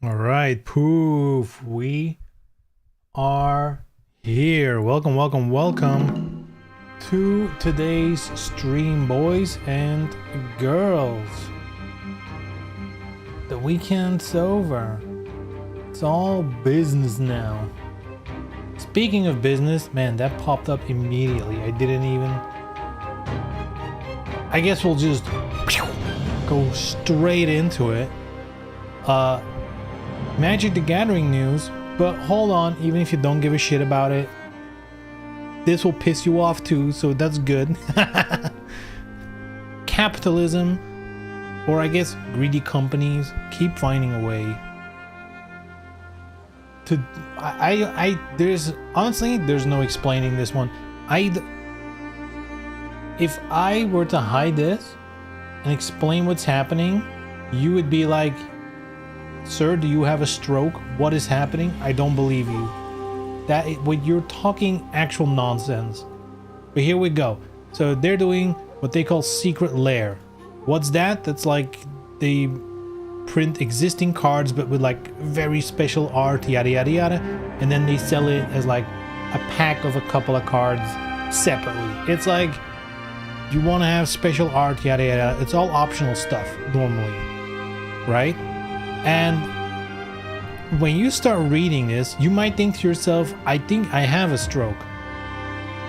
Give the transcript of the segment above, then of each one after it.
All right, poof, we are here. Welcome, welcome, welcome to today's stream, boys and girls. The weekend's over. It's all business now. Speaking of business, man, that popped up immediately. I didn't even... I guess we'll just go straight into it. Magic the Gathering news, but hold on, even if you don't give a shit about it, this will piss you off too, so that's good. Capitalism, or I guess greedy companies, keep finding a way to... there's, honestly, there's no explaining this one. If I were to hide this and explain what's happening, you would be like, "Sir, do you have a stroke? What is happening?" I don't believe you. When you're talking actual nonsense. But here we go. So they're doing what they call secret lair. What's that? That's like they print existing cards but with like very special art, yada yada yada, and then they sell it as like a pack of a couple of cards separately. It's like, you want to have special art, yada yada. It's all optional stuff normally, right? And when you start reading this, you might think to yourself, I think I have a stroke.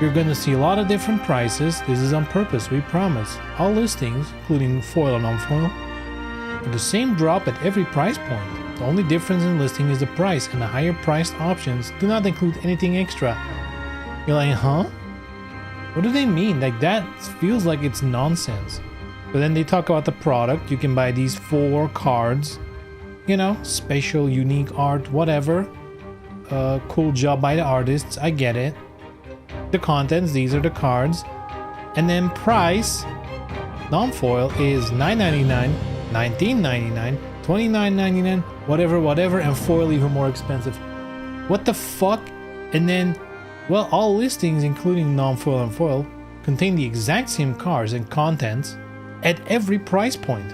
You're going to see a lot of different prices. This is on purpose, we promise. All listings, including foil and non-foil, are the same drop at every price point. The only difference in listing is the price, and the higher priced options do not include anything extra. You're like, huh? What do they mean? Like, that feels like it's nonsense. But then they talk about the product. You can buy these 4 cards. You know, special, unique art, whatever. Cool job by the artists, I get it. The contents, these are the cards. And then price, non-foil is $9.99, $19.99, $29.99, whatever, and foil even more expensive. What the fuck? And then, well, all listings, including non-foil and foil, contain the exact same cards and contents at every price point.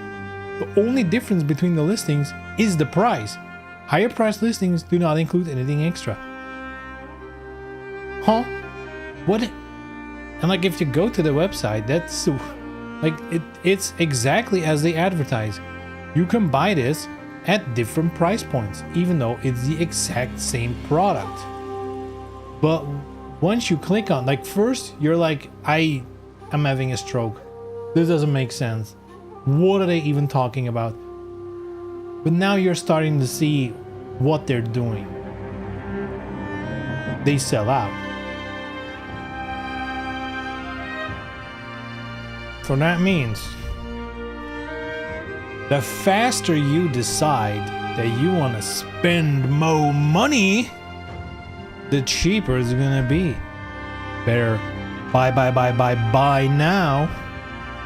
The only difference between the listings is the price. Higher price listings do not include anything extra. Huh? What? And like if you go to the website, that's like it's exactly as they advertise. You can buy this at different price points, even though it's the exact same product. But once you click on, like first you're like, I'm having a stroke. This doesn't make sense. What are they even talking about? But now you're starting to see what they're doing. They sell out. So that means the faster you decide that you want to spend more money, the cheaper it's gonna be. Better buy now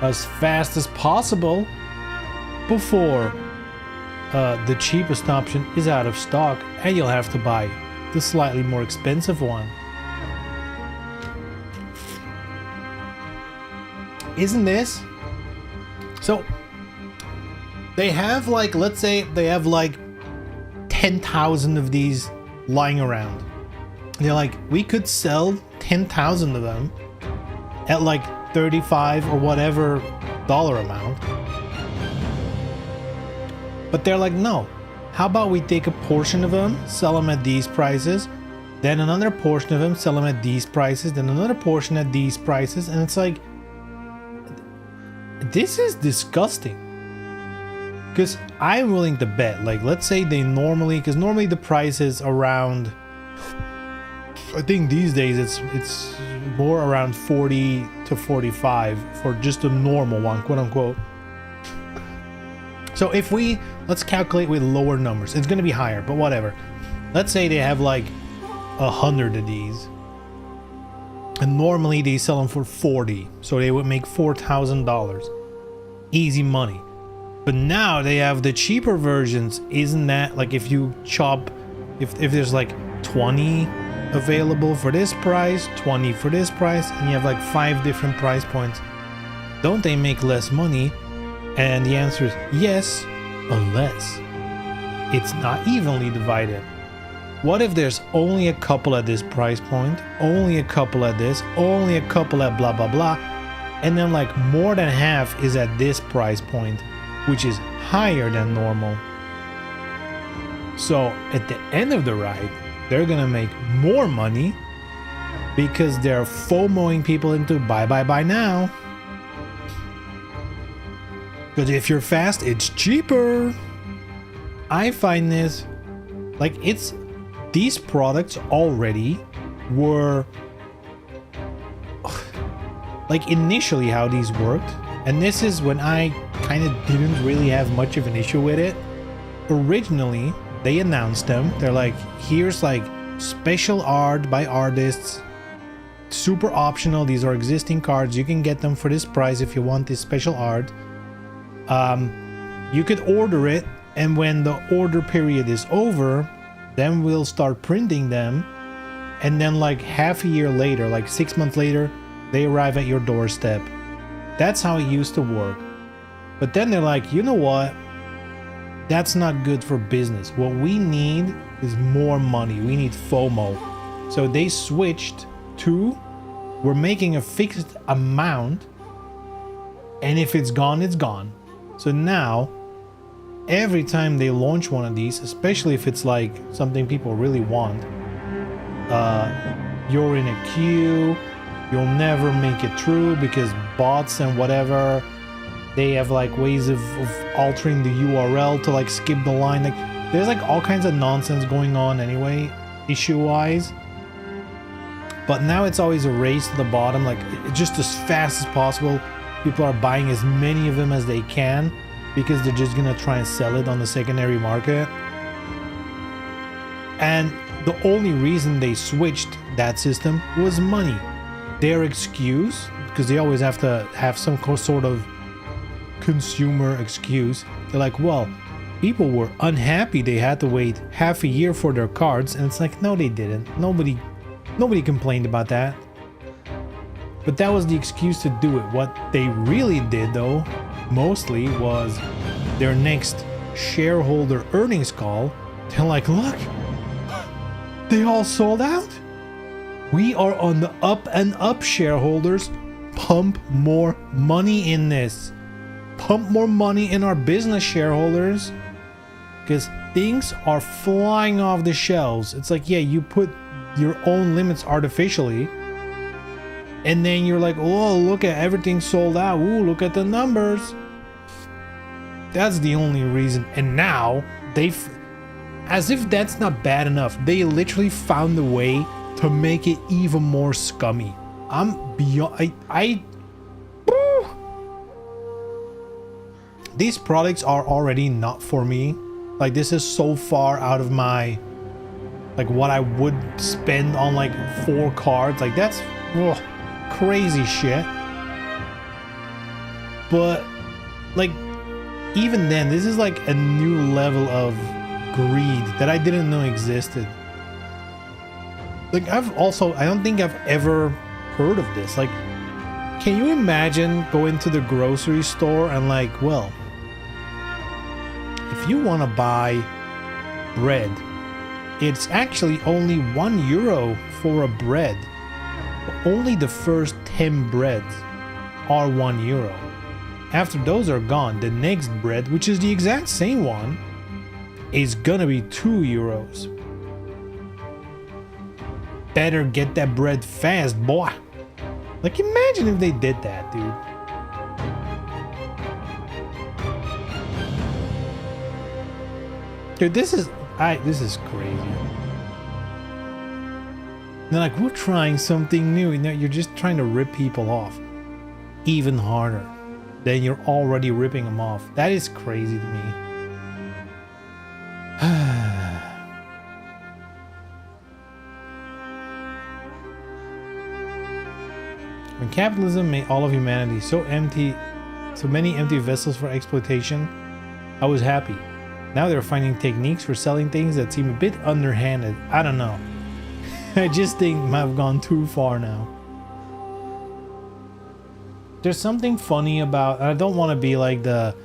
as fast as possible before the cheapest option is out of stock and you'll have to buy the slightly more expensive one. Isn't this? So they have like, let's say they have like 10,000 of these lying around. They're like, we could sell 10,000 of them at like 35 or whatever dollar amount. But they're like, no, how about we take a portion of them, sell them at these prices, then another portion of them, sell them at these prices, then another portion at these prices. And it's like, this is disgusting. Because I'm willing to bet, like, let's say they normally, because normally the price is around, I think these days it's more around 40 to 45 for just a normal one, quote unquote. So if let's calculate with lower numbers, it's going to be higher, but whatever. Let's say they have like 100 of these. And normally they sell them for 40. So they would make $4,000. Easy money. But now they have the cheaper versions. Isn't that like if you chop, if there's like 20 available for this price, 20 for this price, and you have like 5 different price points, don't they make less money? And the answer is yes, unless it's not evenly divided. What if there's only a couple at this price point, only a couple at this, only a couple at blah blah blah, and then like more than half is at this price point, which is higher than normal. So at the end of the ride, they're gonna make more money because they're FOMOing people into buy now. Because if you're fast, it's cheaper. I find this like these products already were like initially how these worked, and this is when I kind of didn't really have much of an issue with it. Originally, they announced them. They're like, here's like special art by artists, super optional. These are existing cards. You can get them for this price if you want this special art. You could order it, and when the order period is over, then we'll start printing them, and then like half a year later, like 6 months later, they arrive at your doorstep. That's how it used to work. But then they're like, you know what? That's not good for business. What we need is more money. We need FOMO. So they switched to, we're making a fixed amount, and if it's gone, it's gone. So now, every time they launch one of these, especially if it's like something people really want, you're in a queue, you'll never make it through because bots and whatever, they have like ways of altering the URL to like skip the line. Like there's like all kinds of nonsense going on anyway, issue-wise. But now it's always a race to the bottom, like just as fast as possible. People are buying as many of them as they can because they're just gonna try and sell it on the secondary market. And the only reason they switched that system was money. Their excuse, because they always have to have some sort of consumer excuse, they're like, well, people were unhappy they had to wait half a year for their cards. And it's like, no, they didn't. Nobody complained about that. But that was the excuse to do it. What they really did, though, mostly was their next shareholder earnings call, they're like, look, they all sold out. We are on the up and up, shareholders. Pump more money in this. Pump more money in our business, shareholders. Because things are flying off the shelves. It's like, yeah, you put your own limits artificially. And then you're like, oh, look at everything sold out. Ooh, look at the numbers. That's the only reason. And now, as if that's not bad enough, they literally found a way to make it even more scummy. I'm beyond... These products are already not for me. Like, this is so far out of my... Like, what I would spend on, like, 4 cards. Like, that's... Ugh, crazy shit. But, like, even then, this is, like, a new level of greed that I didn't know existed. Like, I don't think I've ever heard of this. Like, can you imagine going to the grocery store and like, well, if you want to buy bread, it's actually only €1 for a bread. Only the first 10 breads are €1. After those are gone, the next bread, which is the exact same one, is gonna be €2. Better get that bread fast, boy. Like, imagine if they did that, dude. Dude, this is crazy. They're like, we're trying something new. You know, you're just trying to rip people off even harder than you're already ripping them off. That is crazy to me. When capitalism made all of humanity so many empty vessels for exploitation, I was happy. Now they're finding techniques for selling things that seem a bit underhanded. I don't know. I just think might have gone too far now. There's something funny about, I don't want to be like the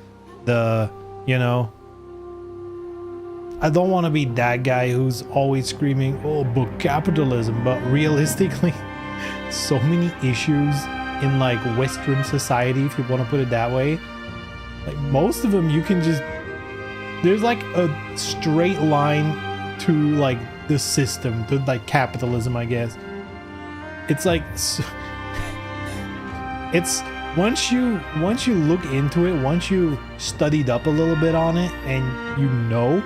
you know, I don't want to be that guy who's always screaming, oh, but capitalism. But realistically, so many issues in like Western society, if you want to put it that way, like most of them you can just, there's like a straight line to like the system, to like capitalism, I guess. It's like, it's once you look into it, once you studied up a little bit on it, and you know,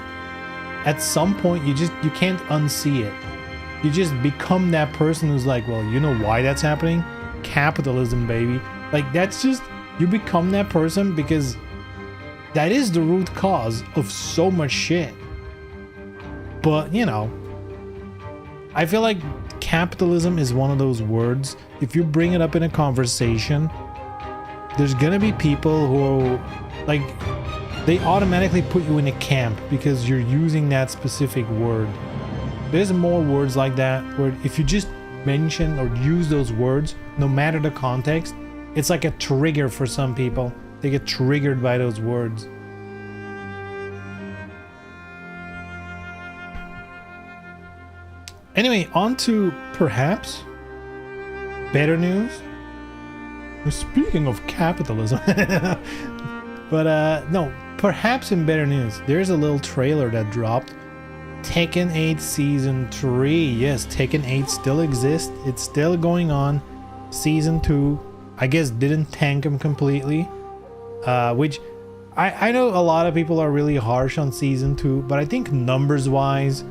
at some point you can't unsee it. You just become that person who's like, well, you know why that's happening? Capitalism, baby. Like, that's just, you become that person because that is the root cause of so much shit. But, you know, I feel like capitalism is one of those words, if you bring it up in a conversation, there's gonna be people who, like, they automatically put you in a camp because you're using that specific word. There's more words like that where if you just mention or use those words, no matter the context, it's like a trigger for some people. They get triggered by those words. Anyway, on to perhaps better news. Speaking of capitalism, but no, perhaps in better news, there's a little trailer that dropped. Tekken 8 Season 3. Yes, Tekken 8 still exists. It's still going on. Season 2, I guess, didn't tank him completely. Which, I know a lot of people are really harsh on Season 2, but I think numbers-wise,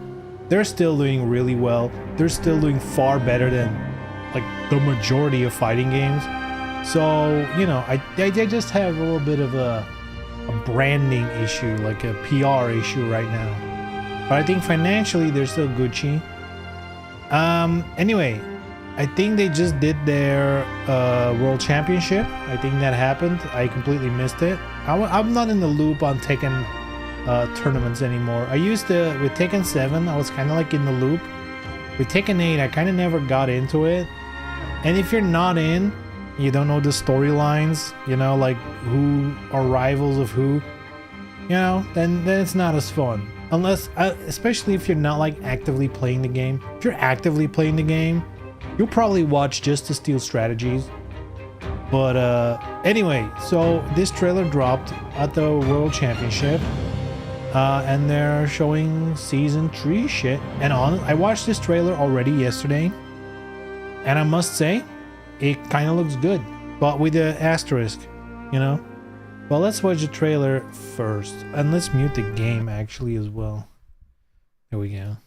they're still doing really well. They're still doing far better than, like, the majority of fighting games. So, you know, I just have a little bit of a branding issue, like a PR issue right now. But I think financially they're still Gucci. Anyway, I think they just did their World Championship. I think that happened. I completely missed it. I'm not in the loop on Tekken tournaments anymore. I used to, with Tekken 7, I was kind of like in the loop. With Tekken 8, I kind of never got into it. And if you're not in, you don't know the storylines, you know, like who are rivals of who, you know, then it's not as fun. Unless, especially if you're not like actively playing the game. If you're actively playing the game, you'll probably watch just to steal strategies. But anyway, so this trailer dropped at the World Championship. And they're showing season 3 shit. And I watched this trailer already yesterday. And I must say, it kind of looks good. But with the asterisk, you know? Well, let's watch the trailer first. And let's mute the game actually as well. There we go.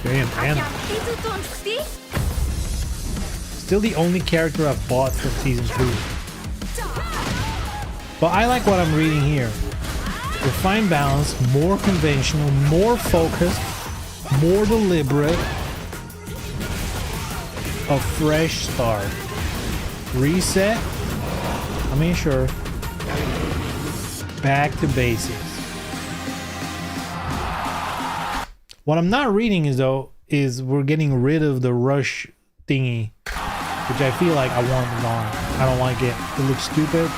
Damn. Still the only character I've bought from season 2. But I like what I'm reading here. Refined balance, more conventional, more focused, more deliberate. A fresh start. Reset. I mean, sure. Back to basics. What I'm not reading is we're getting rid of the rush thingy, which I feel like I want gone. I don't like it. It looks stupid.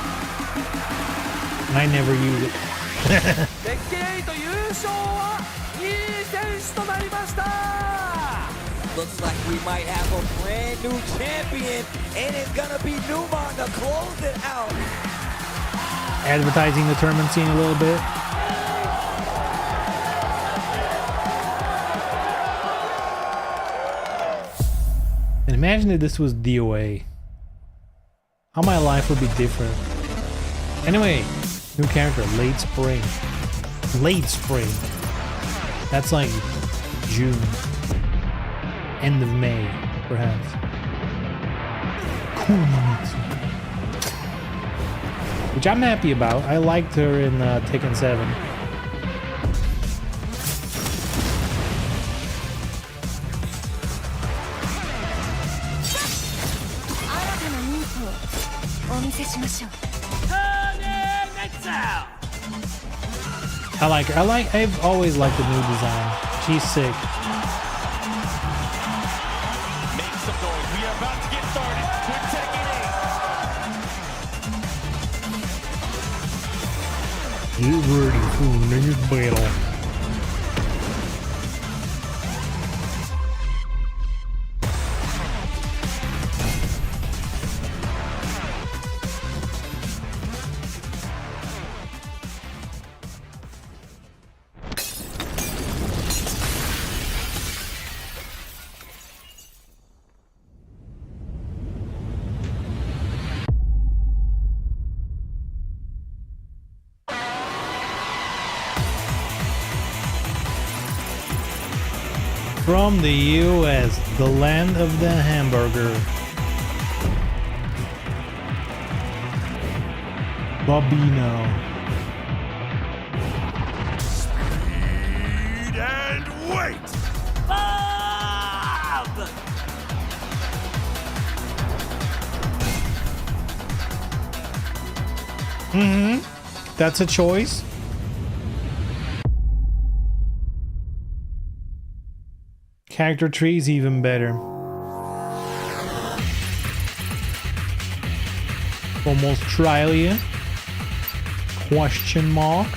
And I never use it. Looks like we might have a brand new champion, and it's gonna be Newmont to close it out. Advertising the tournament scene a little bit. And imagine if this was DOA. How my life would be different. Anyway, new character, late spring. Late spring. That's like June. End of May, perhaps. Which I'm happy about. I liked her in Tekken 7. I like her. I've always liked the new design. She's sick. Make some noise. We are about to get started. We're taking Get ready for the next battle. From the US, the land of the hamburger. Bobino. Speed and wait. Bob! That's a choice. Character trees even better. Almost Australia? Question mark.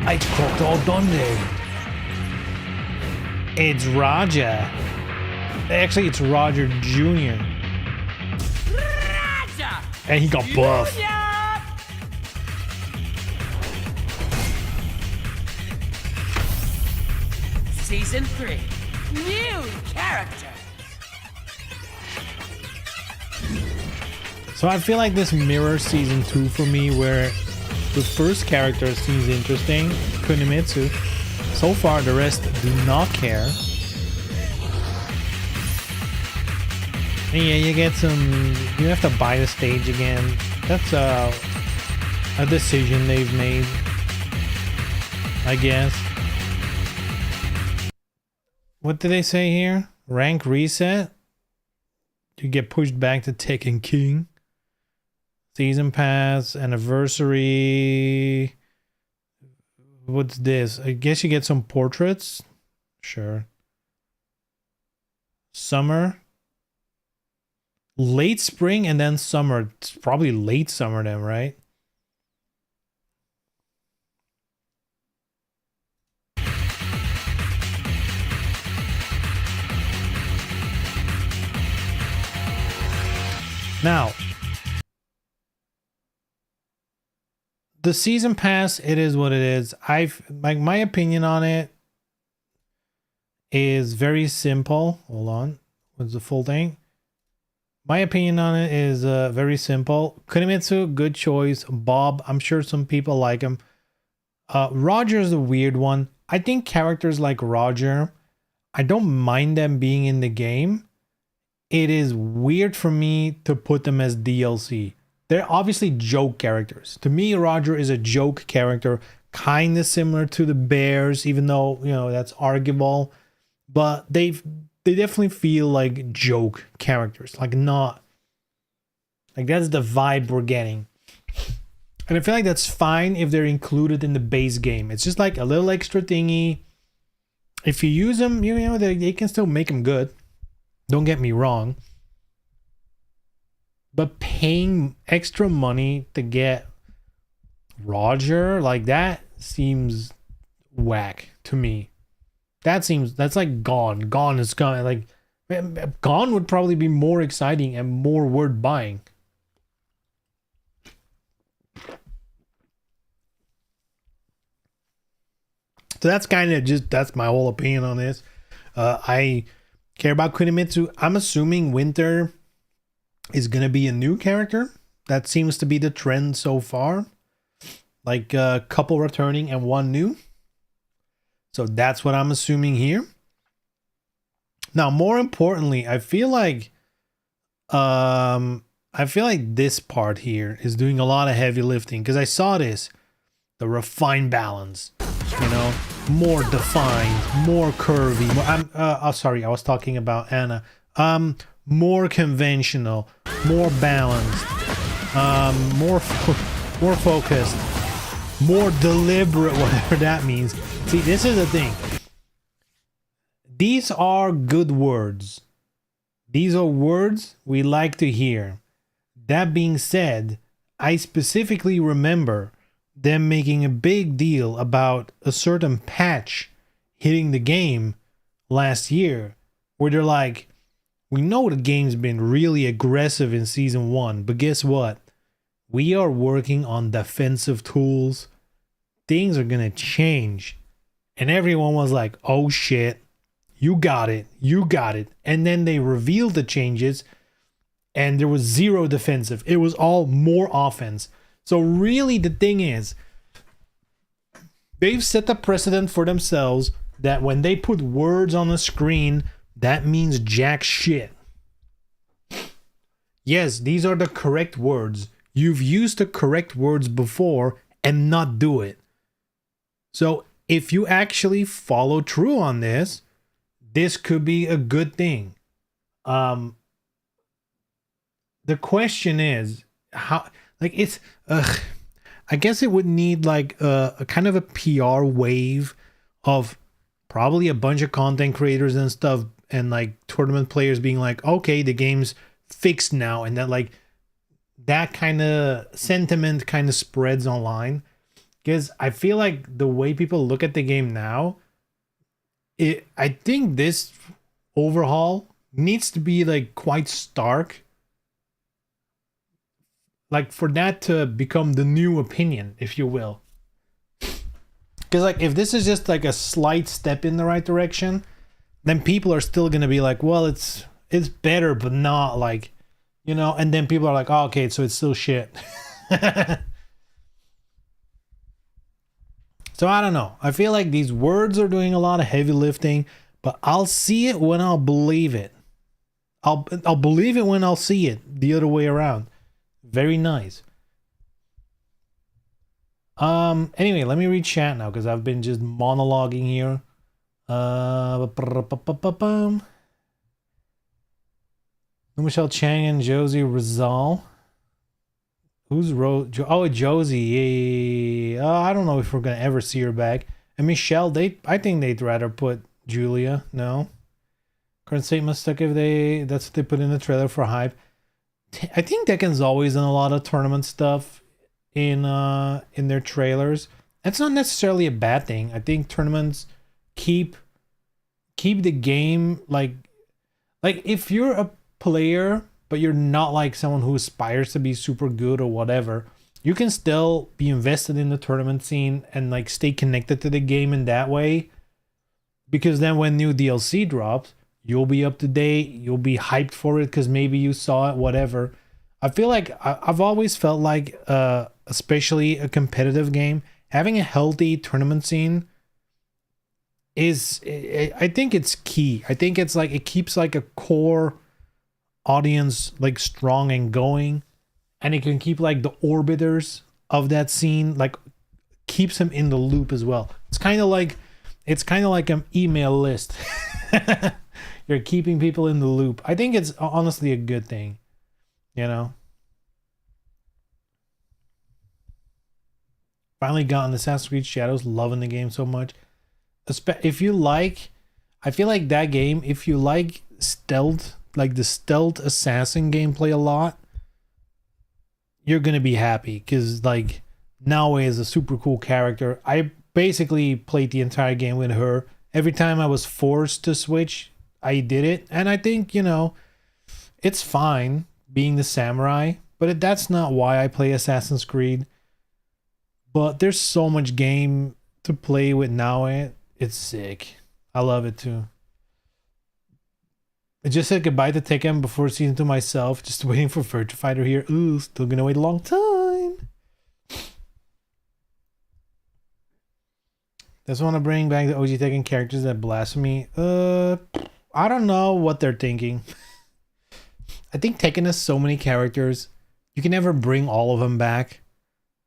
It's Crocodile Dundee. It's Roger. Actually, it's Roger Jr. Raja! And he got buff. Season 3. New character. So I feel like this mirrors season 2 for me, where the first character seems interesting, Kunimitsu. So far the rest do not care. And yeah, you get you have to buy the stage again. That's a decision they've made, I guess. What did they say here? Rank reset. You get pushed back to Tekken King. Season pass, anniversary. What's this? I guess you get some portraits. Sure. Summer. Late spring and then summer. It's probably late summer then, right? Now, the season pass, it is what it is. My opinion on it is very simple. Hold on. What's the full thing? My opinion on it is very simple. Kunimitsu, good choice. Bob, I'm sure some people like him. Roger is a weird one. I think characters like Roger, I don't mind them being in the game. It is weird for me to put them as DLC. They're obviously joke characters. To me, Roger is a joke character, kind of similar to the Bears, even though, you know, that's arguable. But they definitely feel like joke characters, like not like that's the vibe we're getting. And I feel like that's fine if they're included in the base game. It's just like a little extra thingy. If you use them, you know, they can still make them good. Don't get me wrong. But paying extra money to get Roger, like that seems whack to me. That's like Gone. Gone is gone. Like Gone would probably be more exciting and more worth buying. So that's kind of just, that's my whole opinion on this. I care about Kunimitsu. I'm assuming Winter is going to be a new character. That seems to be the trend so far. Like a couple returning and one new. So that's what I'm assuming here. Now, more importantly, I feel like this part here is doing a lot of heavy lifting, because I saw this, the refined balance, you know, more defined, more curvy. Sorry, I was talking about Anna. More conventional, more balanced, more focused, more deliberate, whatever that means. See, this is the thing. These are good words. These are words we like to hear. That being said, I specifically remember them making a big deal about a certain patch hitting the game last year, where they're like, we know the game's been really aggressive in season 1, but guess what? We are working on defensive tools. Things are gonna change. And everyone was like, oh shit, you got it. And then they revealed the changes and there was zero defensive. It was all more offense. So really the thing is, they've set the precedent for themselves that when they put words on the screen, that means jack shit. Yes, these are the correct words. You've used the correct words before and not do it. So if you actually follow through on this, this could be a good thing. The question is how, like, it's I guess it would need like a kind of a PR wave of probably a bunch of content creators and stuff, and like tournament players being like, okay, the game's fixed now, and that like that kind of sentiment kind of spreads online. Because I feel like the way people look at the game now, I think this overhaul needs to be like quite stark, like for that to become the new opinion, if you will. Because like if this is just like a slight step in the right direction, then people are still gonna be like, well, it's better, but not like, you know. And then people are like, oh, okay, so it's still shit. So I don't know. I feel like these words are doing a lot of heavy lifting, but I'll see it when I'll believe it. I'll believe it when I'll see it. The other way around. Very nice. Anyway, let me read chat now because I've been just monologuing here. Michelle Chang and Josie Rizal. Who's oh, Josie. Yeah. I don't know if we're gonna ever see her back. And Michelle, I think they'd rather put Julia. No. Current statement stuck if that's what they put in the trailer for hype. I think Tekken's always done a lot of tournament stuff in their trailers. That's not necessarily a bad thing. I think tournaments keep the game like if you're a player but you're not like someone who aspires to be super good or whatever, you can still be invested in the tournament scene and like stay connected to the game in that way, because then when new DLC drops, you'll be up to date, you'll be hyped for it because maybe you saw it, whatever. I feel like I've always felt like especially a competitive game, having a healthy tournament scene is, I think it's key. I think it's like it keeps like a core audience like strong and going, and it can keep like the orbiters of that scene, like keeps them in the loop as well. It's kind of like an email list. You're keeping people in the loop. I think it's honestly a good thing, you know. Finally gotten Assassin's Creed Shadows, loving the game so much. If you like, I feel like that game, if you like stealth, like the stealth assassin gameplay a lot, you're gonna be happy, because like Nioh is a super cool character. I basically played the entire game with her. Every time I was forced to switch, I did it, and I think, you know, it's fine being the samurai, but that's not why I play Assassin's Creed. But there's so much game to play with Nioh. It's sick. I love it too. I just said goodbye to Tekken before season 2 myself, just waiting for Virtua Fighter here. Ooh, still gonna wait a long time. Just want to bring back the OG Tekken characters that blasphemy. I don't know what they're thinking. I think Tekken has so many characters, you can never bring all of them back.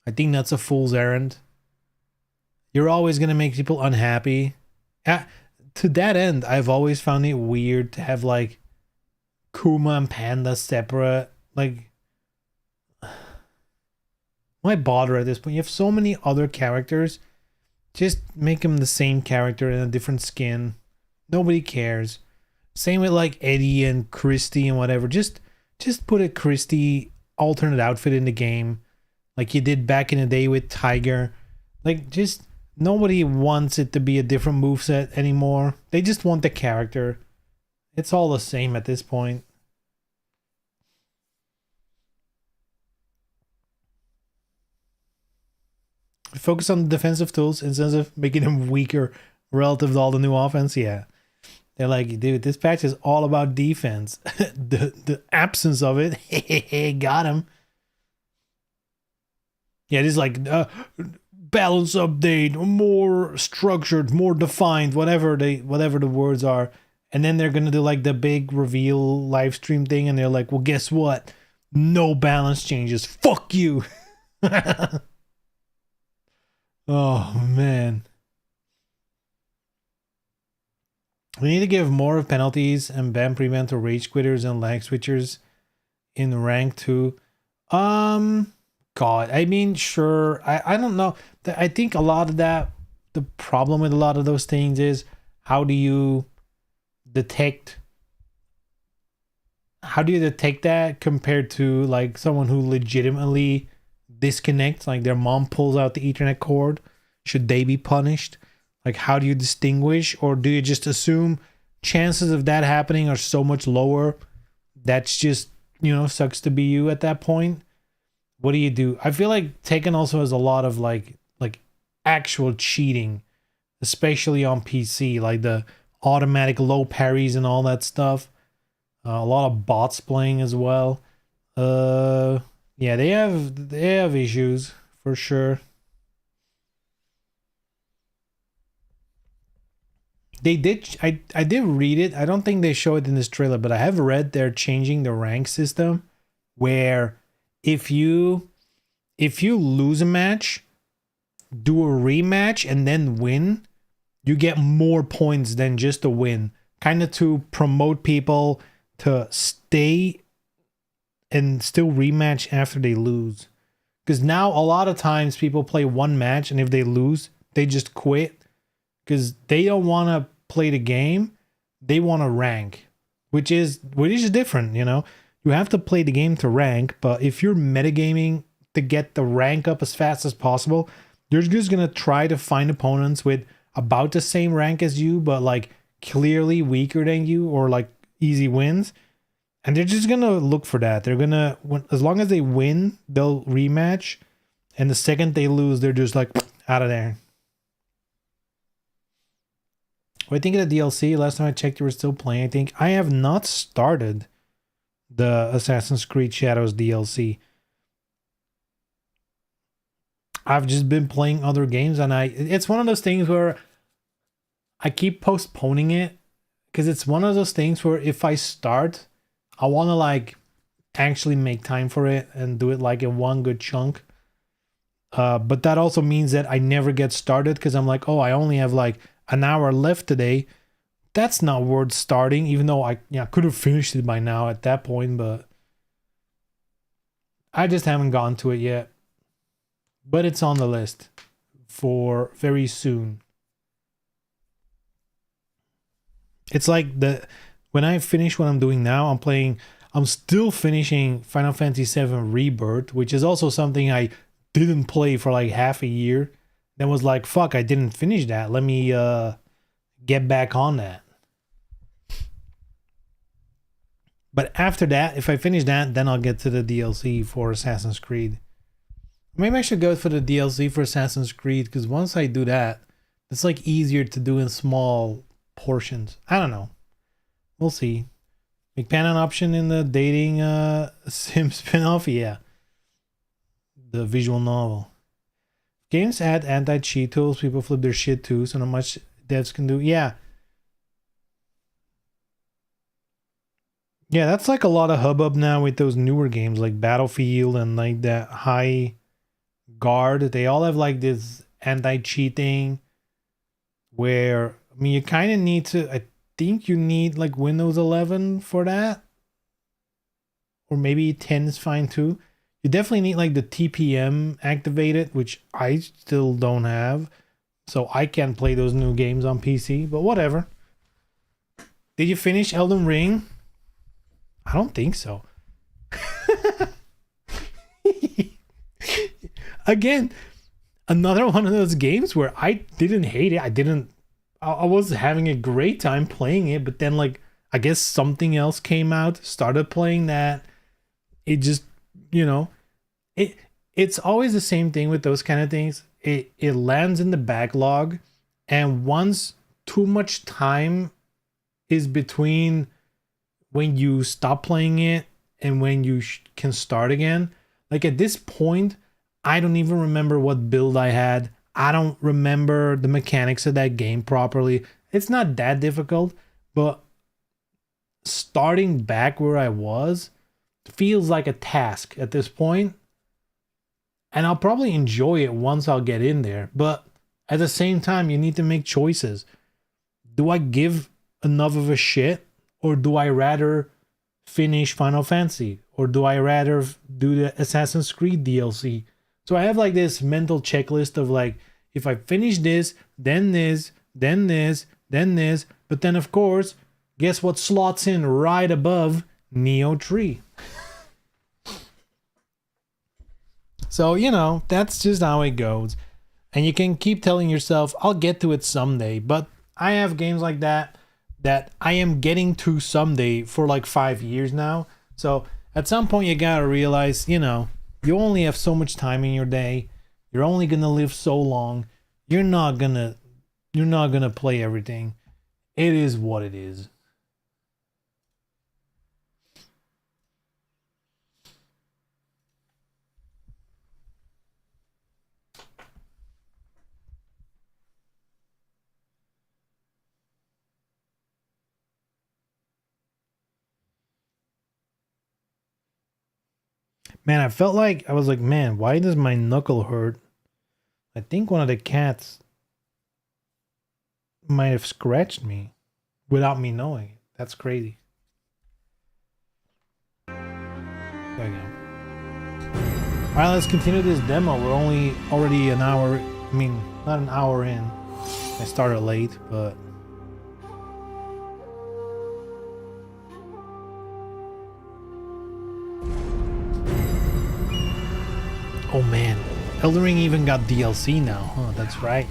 I think that's a fool's errand. You're always gonna make people unhappy. To that end, I've always found it weird to have like Kuma and Panda separate. Like, why bother at this point? You have so many other characters. Just make them the same character in a different skin. Nobody cares. Same with like Eddie and Christy and whatever. Just put a Christy alternate outfit in the game, like you did back in the day with Tiger. Like, just nobody wants it to be a different moveset anymore. They just want the character. It's all the same at this point. Focus on the defensive tools instead of making them weaker relative to all the new offense. Yeah. They're like, dude, this patch is all about defense. the absence of it. Got him. Yeah, this is like balance update, more structured, more defined, whatever the words are. And then they're gonna do like the big reveal live stream thing, and they're like, well, guess what? No balance changes. Fuck you. Oh man. We need to give more of penalties and ban prevent to rage quitters and lag switchers in rank 2. God, I mean, sure. I don't know. I think a lot of that, the problem with a lot of those things is, how do you detect that compared to like someone who legitimately disconnects, like their mom pulls out the Ethernet cord? Should they be punished? Like, how do you distinguish? Or do you just assume chances of that happening are so much lower? That's just, you know, sucks to be you at that point. What do you do? I feel like Tekken also has a lot of like actual cheating, especially on PC, like the automatic low parries and all that stuff. A lot of bots playing as well. Yeah, they have issues for sure. They did. I did read it. I don't think they show it in this trailer, but I have read they're changing the rank system, where if you lose a match, do a rematch and then win, you get more points than just a win, kind of to promote people to stay and still rematch after they lose. Because now a lot of times people play one match, and if they lose, they just quit because they don't want to play the game. They want to rank, which is different, you know. You have to play the game to rank, but if you're metagaming to get the rank up as fast as possible, you're just going to try to find opponents with about the same rank as you, but like clearly weaker than you, or like easy wins. And they're just going to look for that. They're going to, as long as they win, they'll rematch. And the second they lose, they're just like out of there. What do you think of the DLC? Last time I checked, you were still playing. I think I have not started the Assassin's Creed Shadows DLC. I've just been playing other games, and it's one of those things where I keep postponing it because it's one of those things where if I start, I want to like actually make time for it and do it like in one good chunk. But that also means that I never get started because I'm like, oh, I only have like an hour left today. That's not worth starting, even though I could have finished it by now at that point, but I just haven't gotten to it yet. But it's on the list for very soon. It's like when I finish what I'm doing now, I'm still finishing Final Fantasy VII Rebirth, which is also something I didn't play for like half a year. Then was like, fuck, I didn't finish that. Let me get back on that. But after that, if I finish that, then I'll get to the DLC for Assassin's Creed. Maybe I should go for the DLC for Assassin's Creed, because once I do that, it's like easier to do in small portions. I don't know. We'll see. Make pan an option in the dating sim spinoff? Yeah. The visual novel. Games add anti-cheat tools. People flip their shit too, so not much devs can do. Yeah. Yeah, that's like a lot of hubbub now with those newer games like Battlefield and like that High Guard. They all have like this anti-cheating where, I mean, you kind of need to, I think you need like Windows 11 for that. Or maybe 10 is fine too. You definitely need like the TPM activated, which I still don't have. So I can't play those new games on PC, but whatever. Did you finish Elden Ring? I don't think so. Again, another one of those games where I didn't hate it. I was having a great time playing it, but then like, I guess something else came out, started playing that. It just, you know, it's always the same thing with those kind of things. It lands in the backlog, and once too much time is between when you stop playing it and when you can start again. Like at this point, I don't even remember what build I had. I don't remember the mechanics of that game properly. It's not that difficult, but starting back where I was feels like a task at this point. And I'll probably enjoy it once I'll get in there. But at the same time, you need to make choices. Do I give enough of a shit? Or do I rather finish Final Fantasy? Or do I rather do the Assassin's Creed DLC? So I have like this mental checklist of like, if I finish this, then this, then this, then this. But then of course, guess what slots in right above Nioh 3? So, you know, that's just how it goes. And you can keep telling yourself, I'll get to it someday. But I have games like that I am getting to someday for like 5 years now. So at some point you gotta realize, you know, you only have so much time in your day. You're only gonna live so long. You're not gonna play everything. It is what it is. Man, I felt like, I was like, man, why does my knuckle hurt? I think one of the cats might have scratched me without me knowing it. That's crazy. There you go. Alright, let's continue this demo. We're already an hour, I mean, not an hour in. I started late, but... Oh man, Elden Ring even got DLC now. Huh, that's right.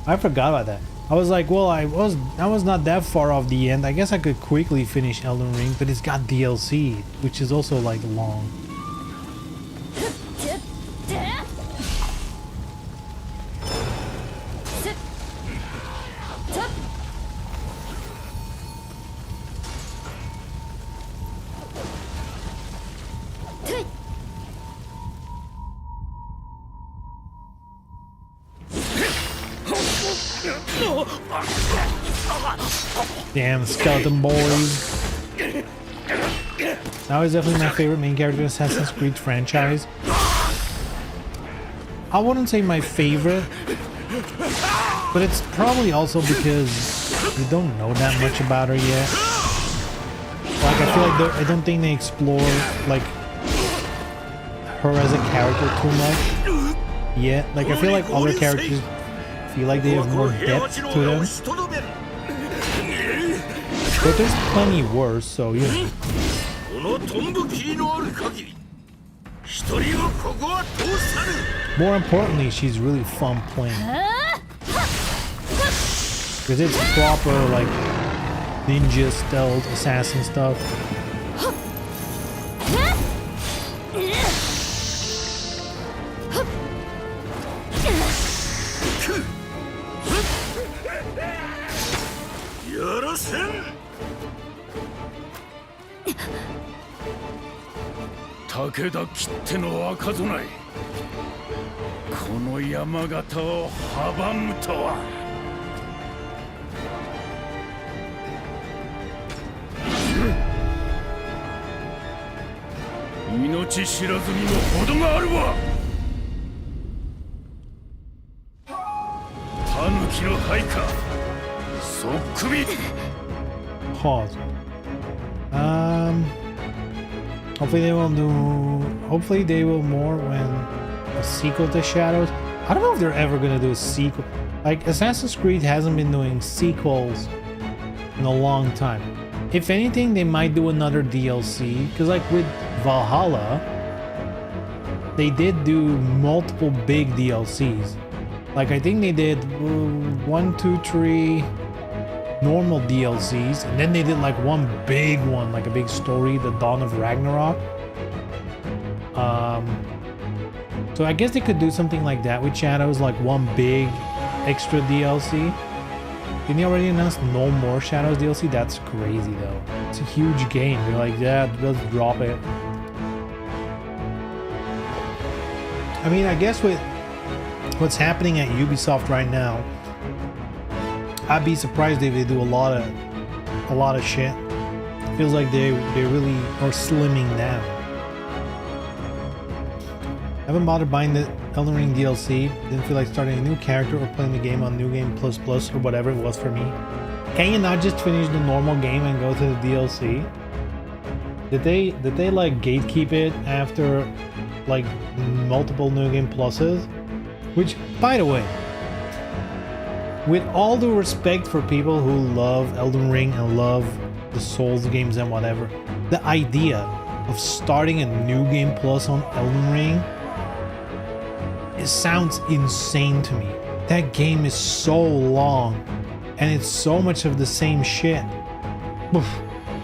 I forgot about that. I was like, well, I was not that far off the end. I guess I could quickly finish Elden Ring, but it's got DLC, which is also like long. Damn, skeleton boys. Now he's definitely my favorite main character in Assassin's Creed franchise. I wouldn't say my favorite, but it's probably also because we don't know that much about her yet. Like, I feel like I don't think they explore like her as a character too much yet. Like, I feel like other characters feel like they have more depth to them. But there's plenty worse, so you know. More importantly, she's really fun playing. Because it's proper, like, ninja stealth, assassin stuff. Pause. Hopefully they will more when a sequel to Shadows. I don't know if they're ever gonna do a sequel. Like, Assassin's Creed hasn't been doing sequels in a long time. If anything, they might do another DLC, because like with Valhalla, they did do multiple big DLCs. Like, I think they did 1, 2, 3 normal DLCs, and then they did like one big one, like a big story, the Dawn of Ragnarok. So I guess they could do something like that with Shadows, like one big extra DLC. Didn't they already announce no more Shadows DLC? That's crazy though. It's a huge game. They're like, yeah, let's drop it. I mean, I guess with what's happening at Ubisoft right now, I'd be surprised if they do a lot of shit. Feels like they really are slimming down. Haven't bothered buying the Elden Ring DLC. Didn't feel like starting a new character or playing the game on New Game Plus Plus or whatever it was for me. Can you not just finish the normal game and go to the DLC? Did they like gatekeep it after like multiple New Game Pluses? Which, by the way, with all due respect for people who love Elden Ring and love the Souls games and whatever, the idea of starting a New Game Plus on Elden Ring, it sounds insane to me. That game is so long and it's so much of the same shit. Oof.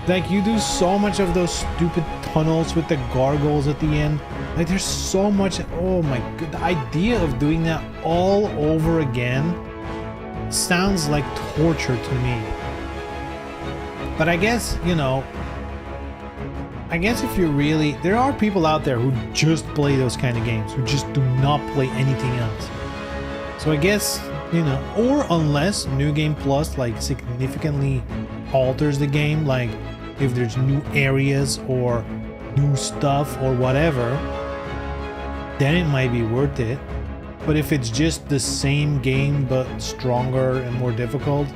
Like, you do so much of those stupid tunnels with the gargoyles at the end. Like, there's so much. Oh my god, the idea of doing that all over again sounds like torture to me. But I guess, you know, I guess if you're really, there are people out there who just play those kind of games, who just do not play anything else. So I guess, you know, or unless New Game Plus like significantly alters the game, like if there's new areas or new stuff or whatever, then it might be worth it. But if it's just the same game but stronger and more difficult,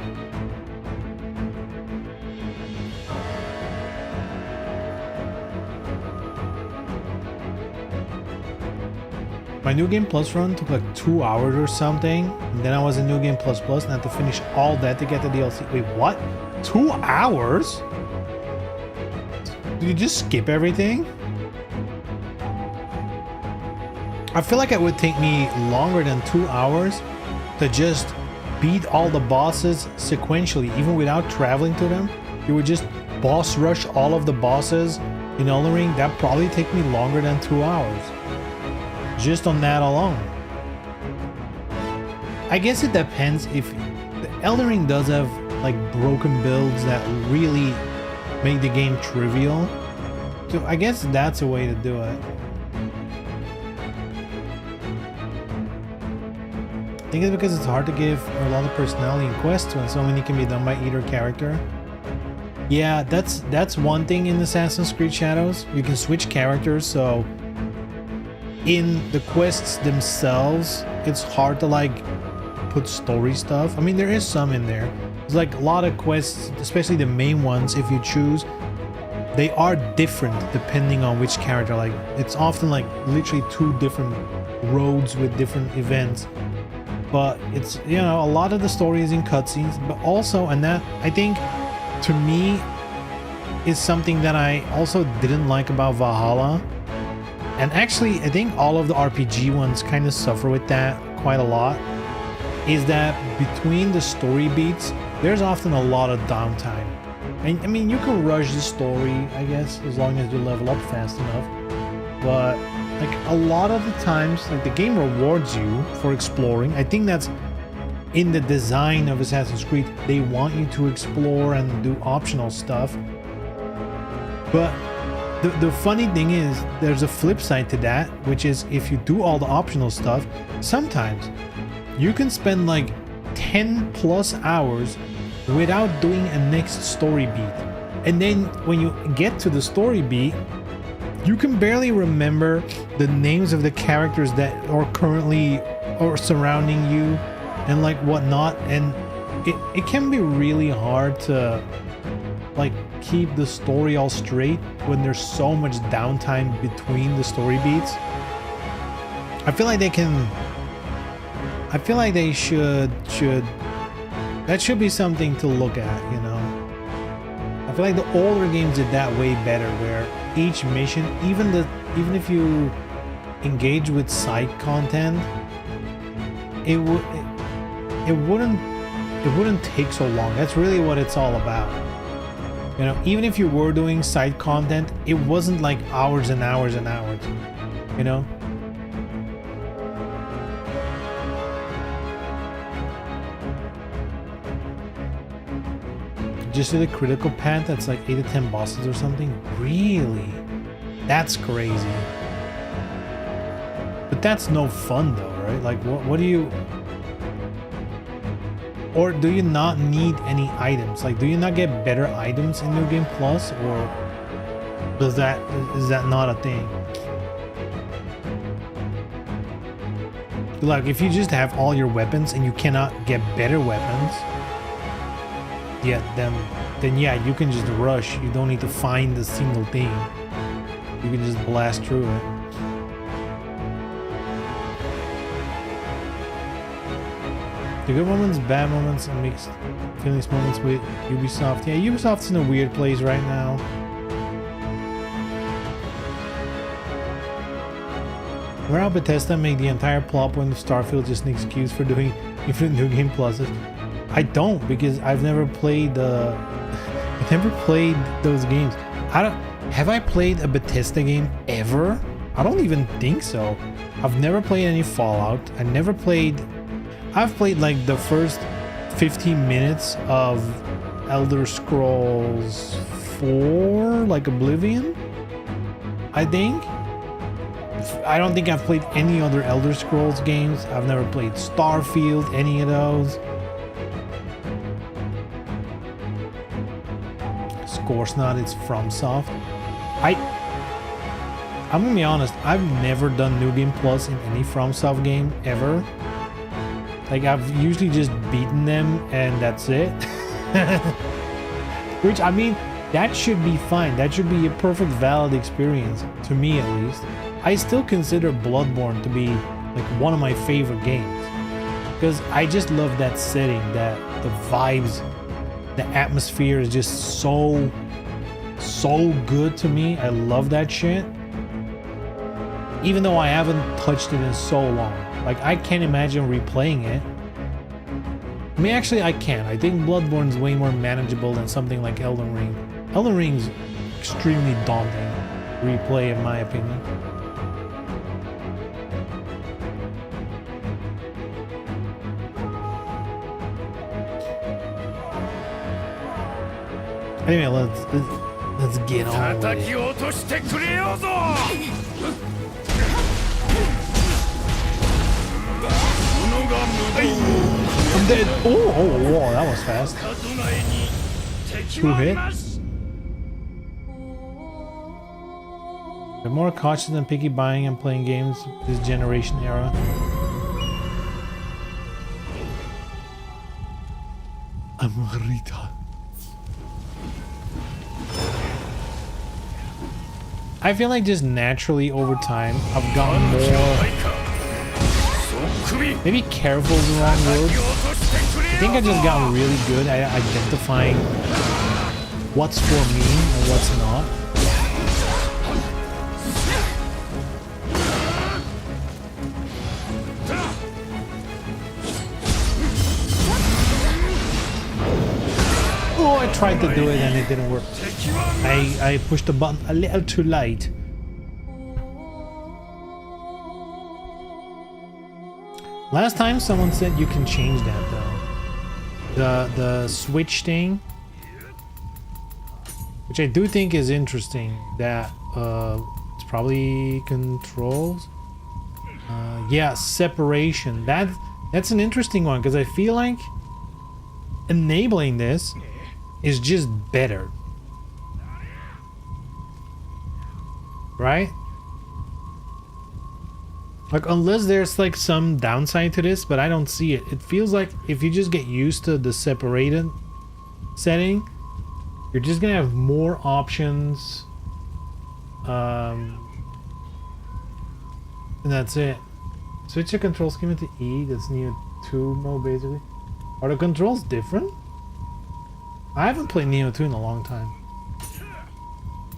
My New Game Plus run took like 2 hours or something. And then I was in New Game Plus Plus and I had to finish all that to get the DLC. Wait, what? 2 hours? Did you just skip everything? I feel like it would take me longer than 2 hours to just beat all the bosses sequentially, even without traveling to them. You would just boss rush all of the bosses in Elden Ring. That probably take me longer than 2 hours. Just on that alone. I guess it depends if the Elden Ring does have like broken builds that really make the game trivial. So I guess that's a way to do it. I think it's because it's hard to give a lot of personality in quests when so many can be done by either character. Yeah, that's one thing in Assassin's Creed Shadows. You can switch characters, so in the quests themselves, it's hard to like put story stuff. I mean, there is some in there. There's like a lot of quests, especially the main ones, if you choose, they are different depending on which character. Like, it's often like literally 2 different roads with different events. But it's, you know, a lot of the story is in cutscenes, but also, and that I think to me is something that I also didn't like about Valhalla. And actually, I think all of the RPG ones kind of suffer with that quite a lot, is that between the story beats, there's often a lot of downtime. And I mean, you can rush the story, I guess, as long as you level up fast enough. But like a lot of the times, like the game rewards you for exploring. I think that's in the design of Assassin's Creed. They want you to explore and do optional stuff. But the funny thing is, there's a flip side to that, which is if you do all the optional stuff, sometimes you can spend like 10 plus hours without doing a next story beat. And then when you get to the story beat, you can barely remember the names of the characters that are currently or surrounding you and like whatnot. And it can be really hard to like keep the story all straight when there's so much downtime between the story beats. I feel like they should that should be something to look at, you know. I feel like the older games did that way better, where each mission, even if you engage with side content, it wouldn't take so long. That's really what it's all about. You know, even if you were doing side content, it wasn't like hours and hours and hours, you know. Just did a critical path that's like 8 to 10 bosses or something. Really? That's crazy. But that's no fun though, right? Like what do you... Or do you not need any items? Like, do you not get better items in New Game Plus, or is that not a thing? Like, if you just have all your weapons and you cannot get better weapons, yeah, then yeah, you can just rush. You don't need to find a single thing. You can just blast through it. The good moments, bad moments, and mixed feelings moments with Ubisoft. Yeah, Ubisoft's in a weird place right now. Where how Bethesda make the entire plot point of Starfield just an excuse for doing even New Game Pluses. I don't, because I've never played I've never played those games. Have I played a Bethesda game ever? I don't even think so. I've never played any Fallout. I've played like the first 15 minutes of Elder Scrolls 4, like Oblivion, I think. I don't think I've played any other Elder Scrolls games. I've never played Starfield, any of those. Of course not, it's FromSoft. I'm gonna be honest, I've never done New Game Plus in any FromSoft game ever. Like, I've usually just beaten them and that's it. Which, I mean, that should be fine. That should be a perfect valid experience, to me at least. I still consider Bloodborne to be like one of my favorite games, because I just love that setting, that the vibes, the atmosphere is just so good to me. I love that shit. Even though I haven't touched it in so long, like I can't imagine replaying it. I mean, actually, I can. I think Bloodborne's way more manageable than something like Elden Ring. Elden Ring's extremely daunting replay, in my opinion. Anyway, let's get on with it. I'm dead. Oh, that was fast. 2 hit. They're more cautious than picky buying and playing games this generation era. I'm a retard. I feel like just naturally over time I've gotten more, maybe careful is the wrong word. I think I just got really good at identifying what's for me and what's not. Oh, I tried to do it and it didn't work. I pushed the button a little too late. Last time someone said you can change that though. The switch thing, which I do think is interesting, that it's probably controls. Yeah, separation. That's an interesting one, because I feel like enabling this is just better, right? Like, unless there's like some downside to this, but I don't see it. It feels like if you just get used to the separated setting, you're just gonna have more options, and that's it. Switch your control scheme to E. That's Nioh 2 mode, basically. Are the controls different? I haven't played Nioh 2 in a long time.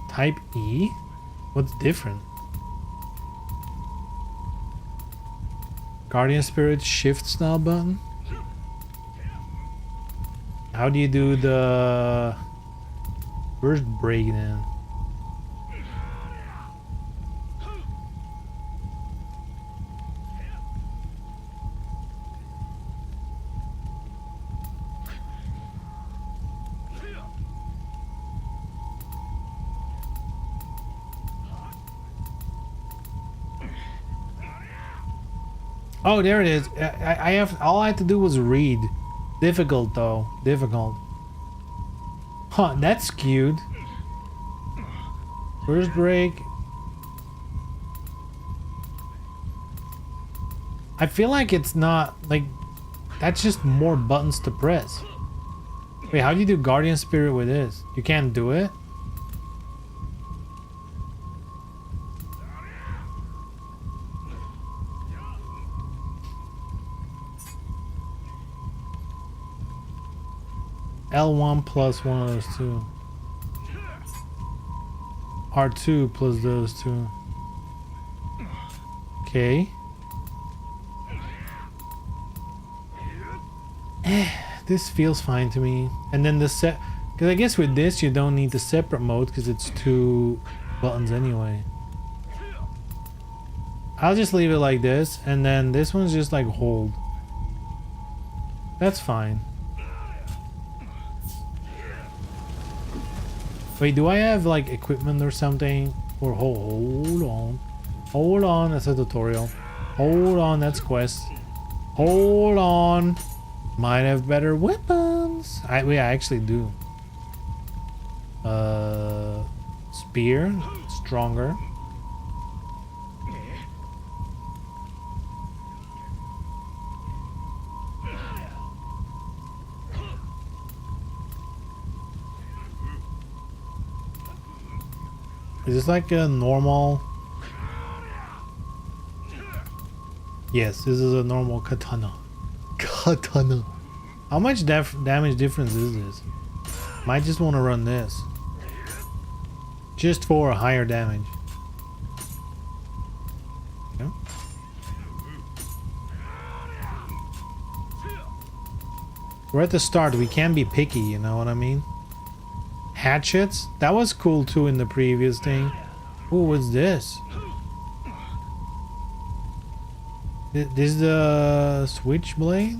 Type E? What's different? Guardian Spirit shift style button? How do you do the burst break then? Oh, there it is. I have, all I had to do was read. Difficult though. Difficult. Huh, that's skewed. First break. I feel like it's not like, that's just more buttons to press. Wait, how do you do Guardian Spirit with this? You can't do it? L1 plus one of those two. R2 plus those two. Okay. This feels fine to me. And then the set, because I guess with this you don't need the separate mode because it's 2 buttons anyway. I'll just leave it like this, and then this one's just like hold. That's fine. Wait, do I have like equipment or something? Or hold on. Hold on, that's a tutorial. Hold on, that's quest. Hold on. Might have better weapons. I actually do. Spear, stronger. Is this like a normal? Yes, this is a normal katana. Katana. How much damage difference is this? Might just want to run this. Just for a higher damage. Okay. We're at the start. We can be picky, you know what I mean? Hatchets? That was cool too in the previous thing. Ooh, what's this? This is the switchblade?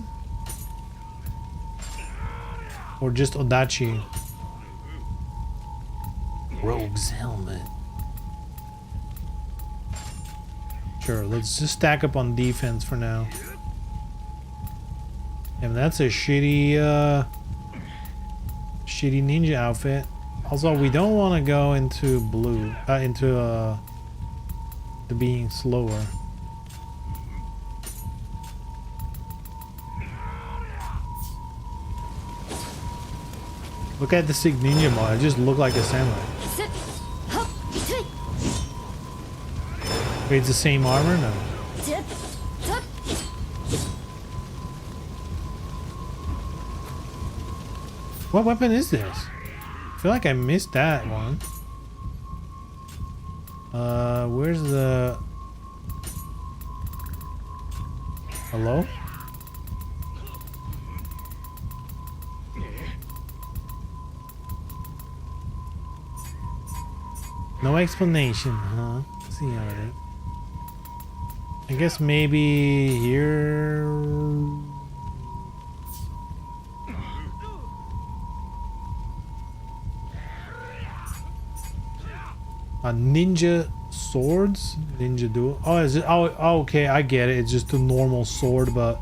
Or just Odachi? Rogue's helmet. Sure, let's just stack up on defense for now. And that's a shitty shitty ninja outfit. Also, we don't want to go into blue, into the being slower. Look at the sick ninja mod. It just looked like a samurai. Wait, it's the same armor? No. What weapon is this? I feel like I missed that one. Where's the... Hello? No explanation, huh? Let's see how it is. I guess maybe here... ninja swords? Ninja duel? Oh, is it? Oh, okay, I get it. It's just a normal sword, but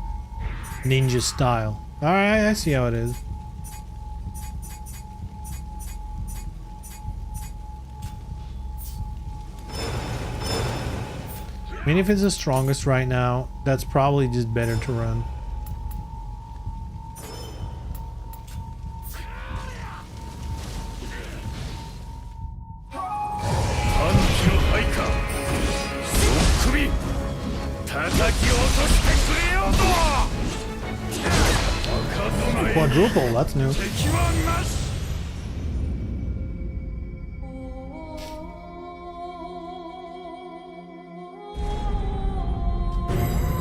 ninja style. Alright, I see how it is. I mean, if it's the strongest right now, that's probably just better to run. Quadruple, that's new.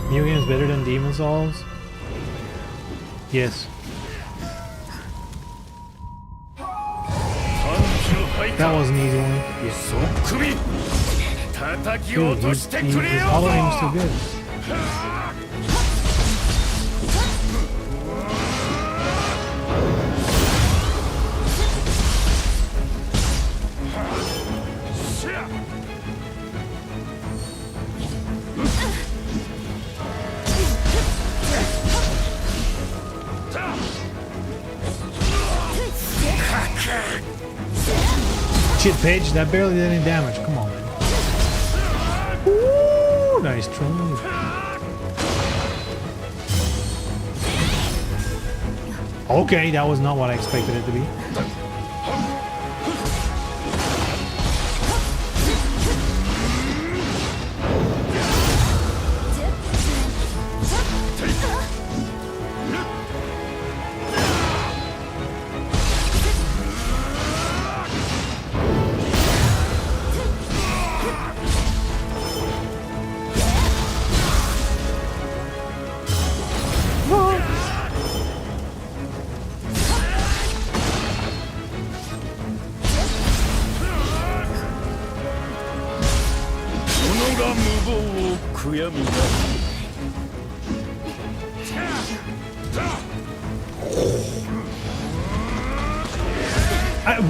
New game is better than Demon Souls? Yes. That was an easy one. Yes. Dude, his auto aim is too good. Shit, Paige, that barely did any damage. Come on, man. Ooh, nice try. Okay, that was not what I expected it to be.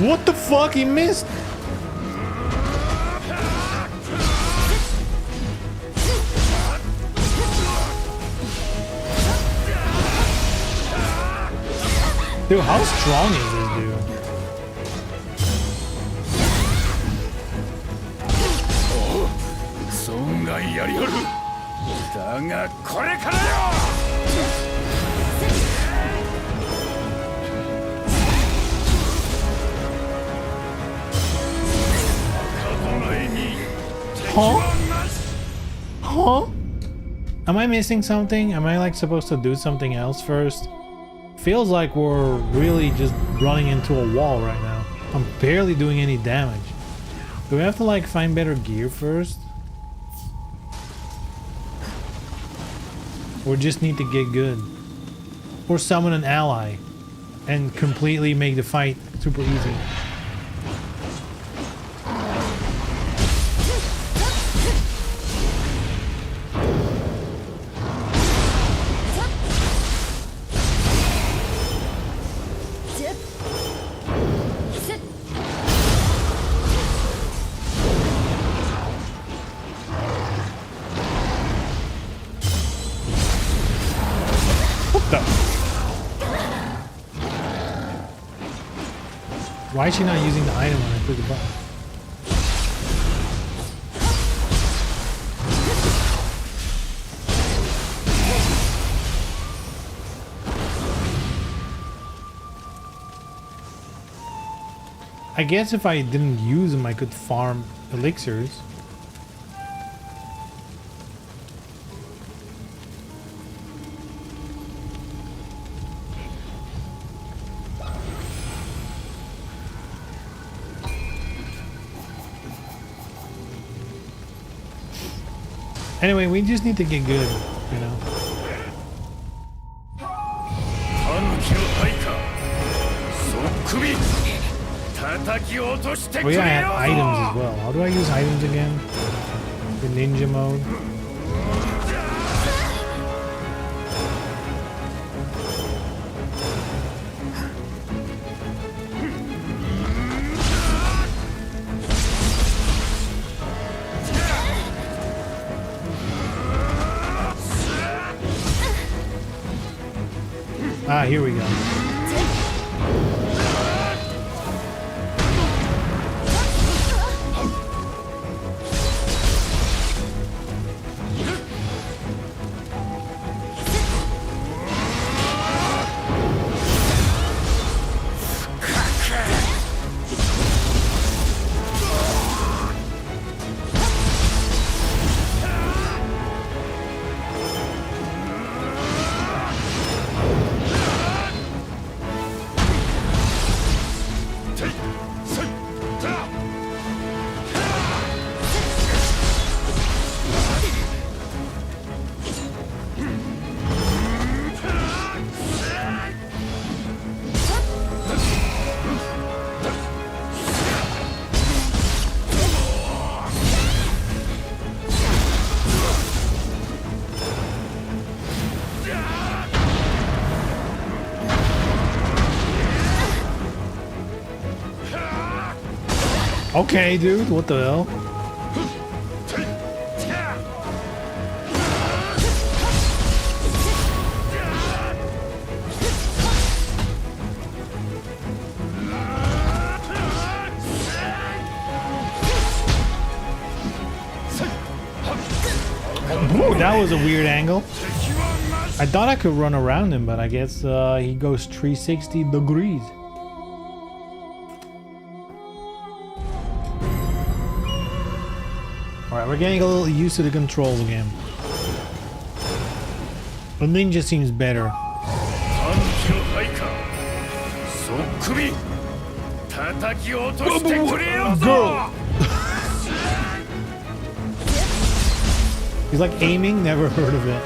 What the fuck? He missed. Dude, how strong is this dude? Huh? Huh? Am I missing something? Am I like supposed to do something else first? Feels like we're really just running into a wall right now. I'm barely doing any damage. Do we have to like find better gear first? Or just need to get good? Or summon an ally and completely make the fight super easy? Why is she not using the item when I click the button? I guess if I didn't use them, I could farm elixirs. Anyway, we just need to get good, you know. Oh yeah, I had items as well. How do I use items again? The ninja mode. Ah, here we go. Okay, dude, what the hell? Ooh, that was a weird angle. I thought I could run around him, but I guess he goes 360 degrees. Alright, we're getting a little used to the controls again. The ninja seems better. Girl! He's like aiming, never heard of it.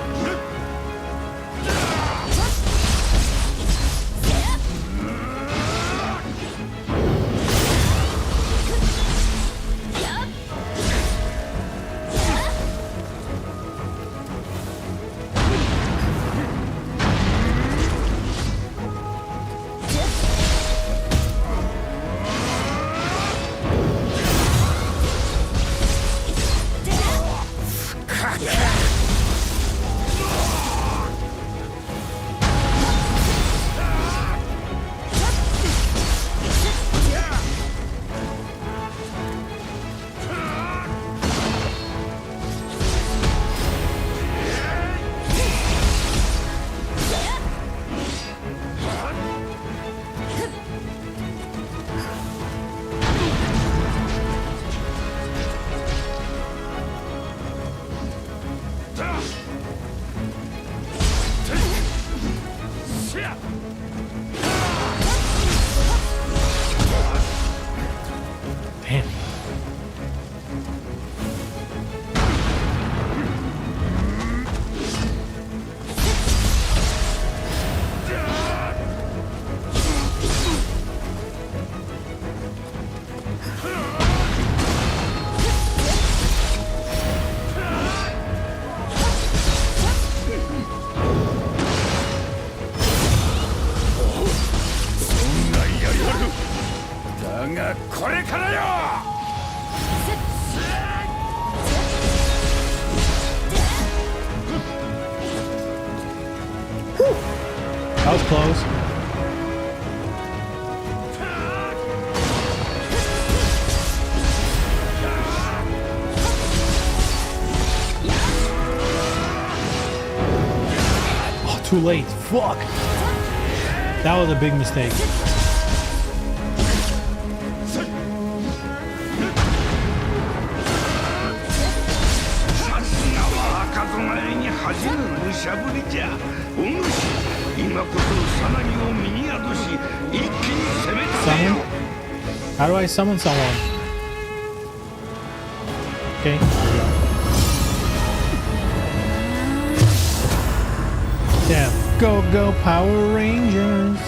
がこれからよ。 That was close. Oh, too late. Fuck. That was a big mistake. Summon? How do I summon someone? Okay. Yeah. Go, go, Power Rangers.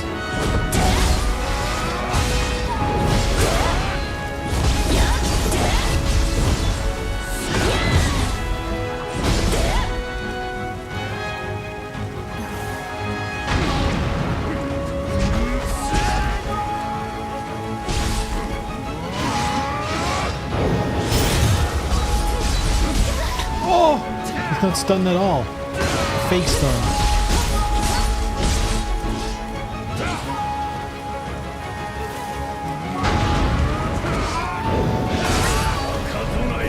Oh! He's not stunned at all. Fake stun.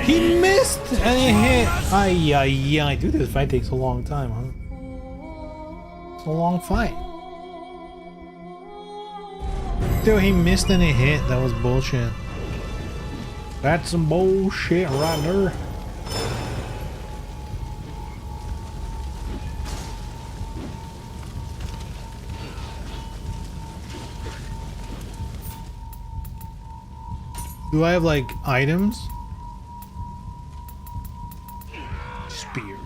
He missed and he hit. Ay, ay, ay. Dude, this fight takes a long time, huh? It's a long fight. Dude, he missed and he hit. That was bullshit. That's some bullshit right there. Do I have like items? Spear.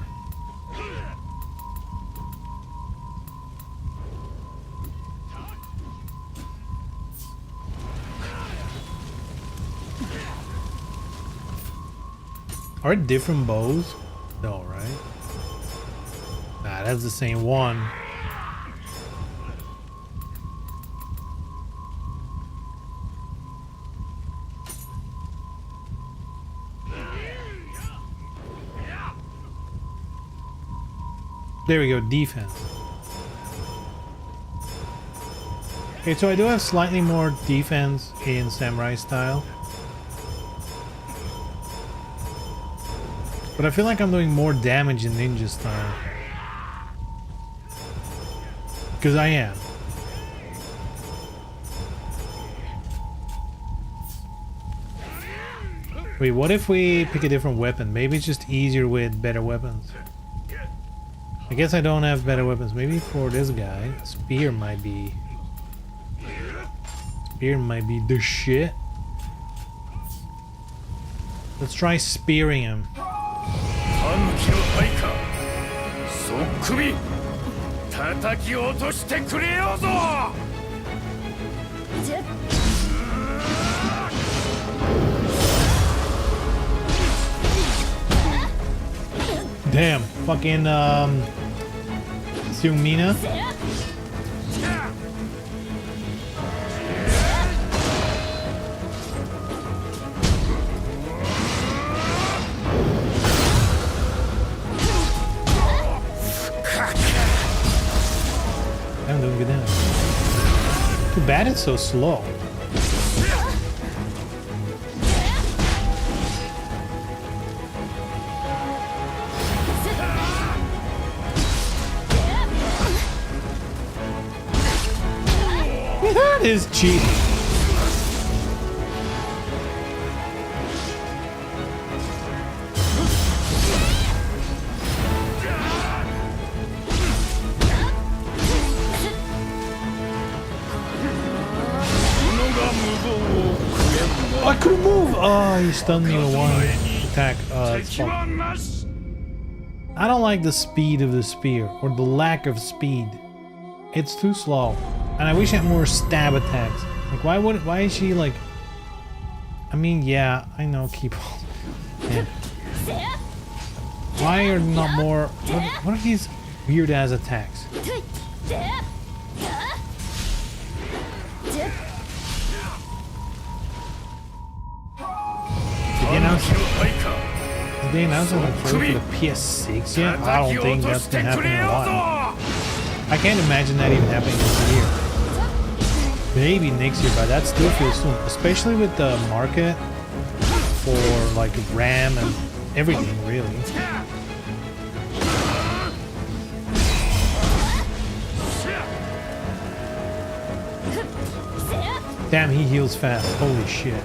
Are it different bows? No, right? Nah, that's the same one. There we go, defense. Okay, so I do have slightly more defense in samurai style. But I feel like I'm doing more damage in ninja style. Because I am. Wait, what if we pick a different weapon? Maybe it's just easier with better weapons. I guess I don't have better weapons. Maybe for this guy, spear might be... Spear might be the shit. Let's try spearing him. Damn, fucking Sumina. I'm doing good damage. Too bad it's so slow. That is cheating. I couldn't move! Oh, he stunned me with one attack. It's fun. I don't like the speed of the spear, or the lack of speed. It's too slow. And I wish I had more stab attacks. Like, why is she like... I mean, yeah, I know, keep on. Yeah. Why are not more... What are these weird ass attacks? announced did they announce something for the PS6 yet? I don't think that's gonna happen in a while. I can't imagine that even happening this year. Maybe next year, but that still feels soon, especially with the market for like RAM and everything, really. Damn, he heals fast. Holy shit.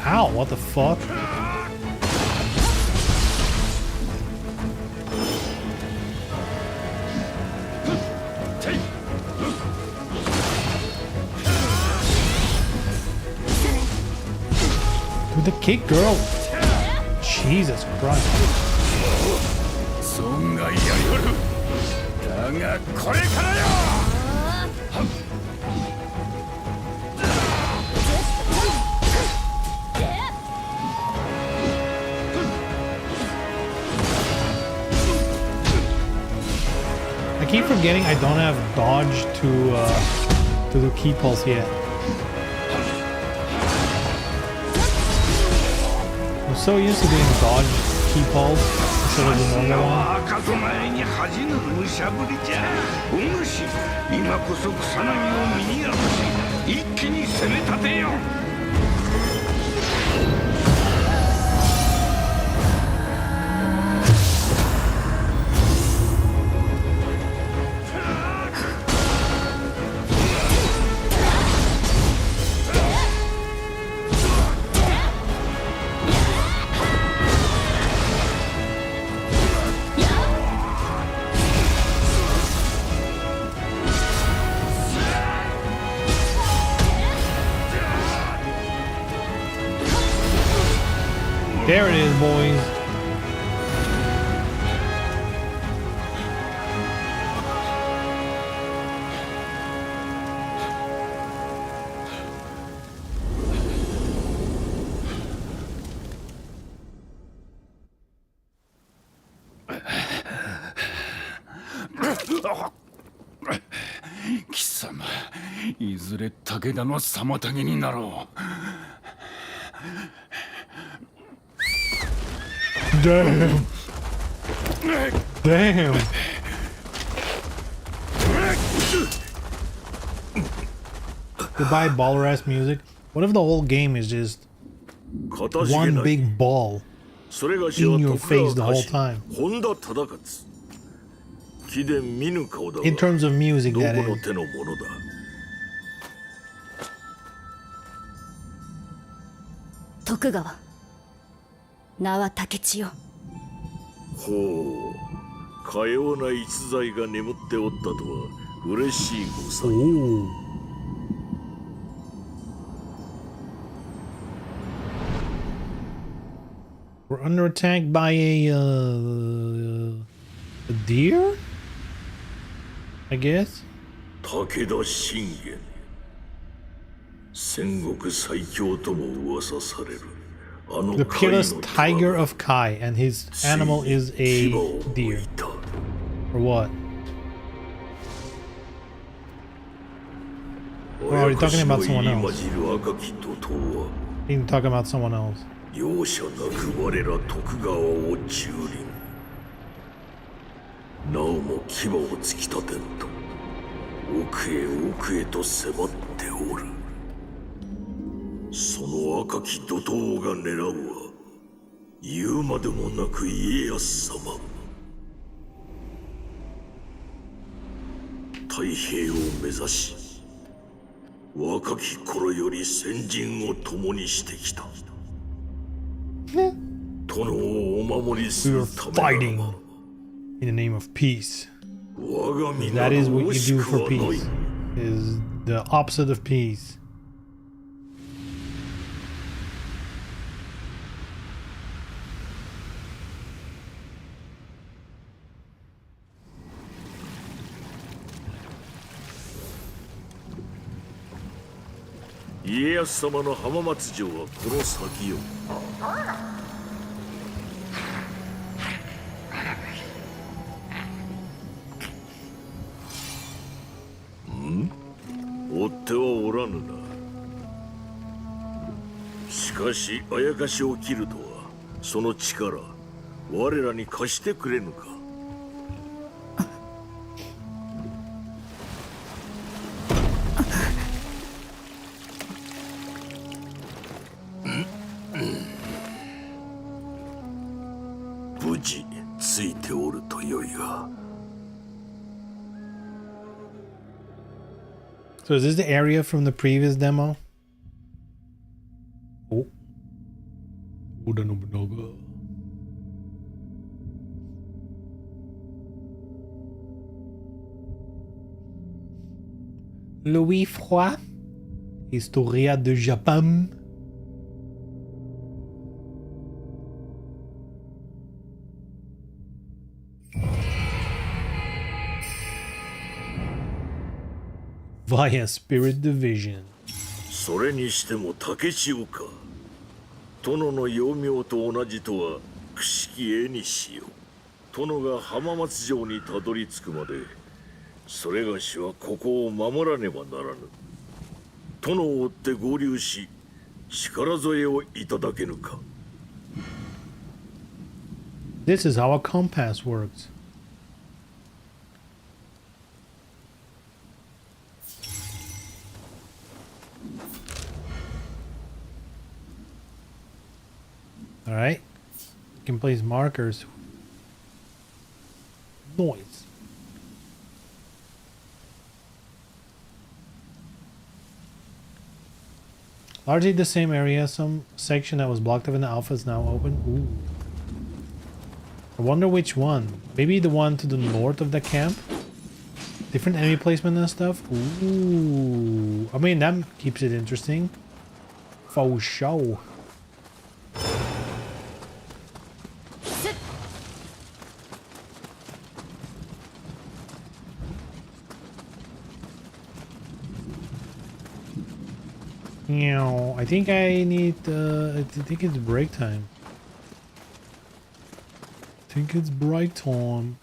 Ow, what the fuck? With the kick, girl. Jesus Christ. I keep forgetting I don't have dodge to do key pulse yet. I'm so used to doing dodge key pulse instead of the normal one. There it is, boys. Kisama, いずれ武田の妨げになろう。 Damn. Damn. Goodbye, baller ass music. What if the whole game is just one big ball in your face the whole time? In terms of music, that is. 徳川名は竹千代。ほう、かような逸材が眠っておったとは嬉しいごさよ。We're under attack by a deer, I guess. 武田信玄、戦国最強とも噂される。 The peerless tiger of Kai, and his animal is a deer. Or what? Or are you talking about someone else? You're talking about someone else. 容赦なく我ら徳川を蹂躙。なおも牙を突き立てんと、奥へ奥へと迫っておる。 その赤き怒涛が狙うは言うまでもなく家康様。太平を目指し若き頃より先陣を共にしてきた殿をお守りす We る were ためな fighting らば in the name of peace. 我が身な That ど is what 惜 you し do く for はない peace. Is the opposite of peace.「家康様の浜松城はこの先よ」追ってはおらぬな。しかしあやかしを切るとはその力我らに貸してくれぬか。無事ついておるとよいが。So is this the area from the previous demo? Oh. Oda Nobunaga. Louis Froid. Historia de Japon. Via Spirit Division. それにしても竹千代か。殿の幼名と同じとはくしき絵にしよう。殿が浜松城にたどり着くまでそれがしはここを守らねばならぬ。殿を追って合流し力添えをいただけぬか。 This is how a compass works. All right, you can place markers. Noise. Largely the same area. Some section that was blocked off in the alpha is now open. Ooh. I wonder which one. Maybe the one to the north of the camp. Different enemy placement and stuff. Ooh. I mean, that keeps it interesting. For sure. I think I need, I think it's break time. I think it's break time.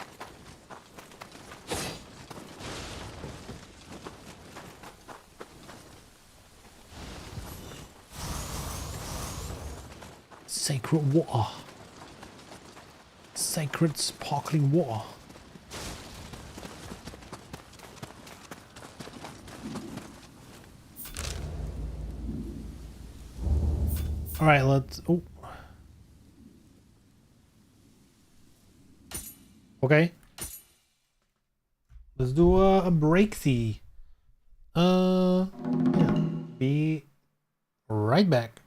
Sacred water. Sacred sparkling water. All right, let's. Oh. Okay. Let's do a break-thee. Yeah. Be right back.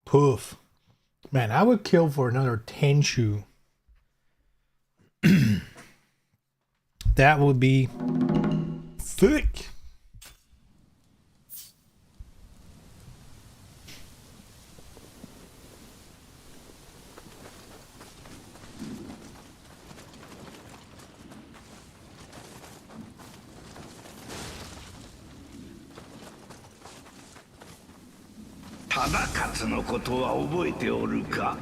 Poof. Man, I would kill for another Tenchu. That would be thick.忠勝のことは覚えておるか。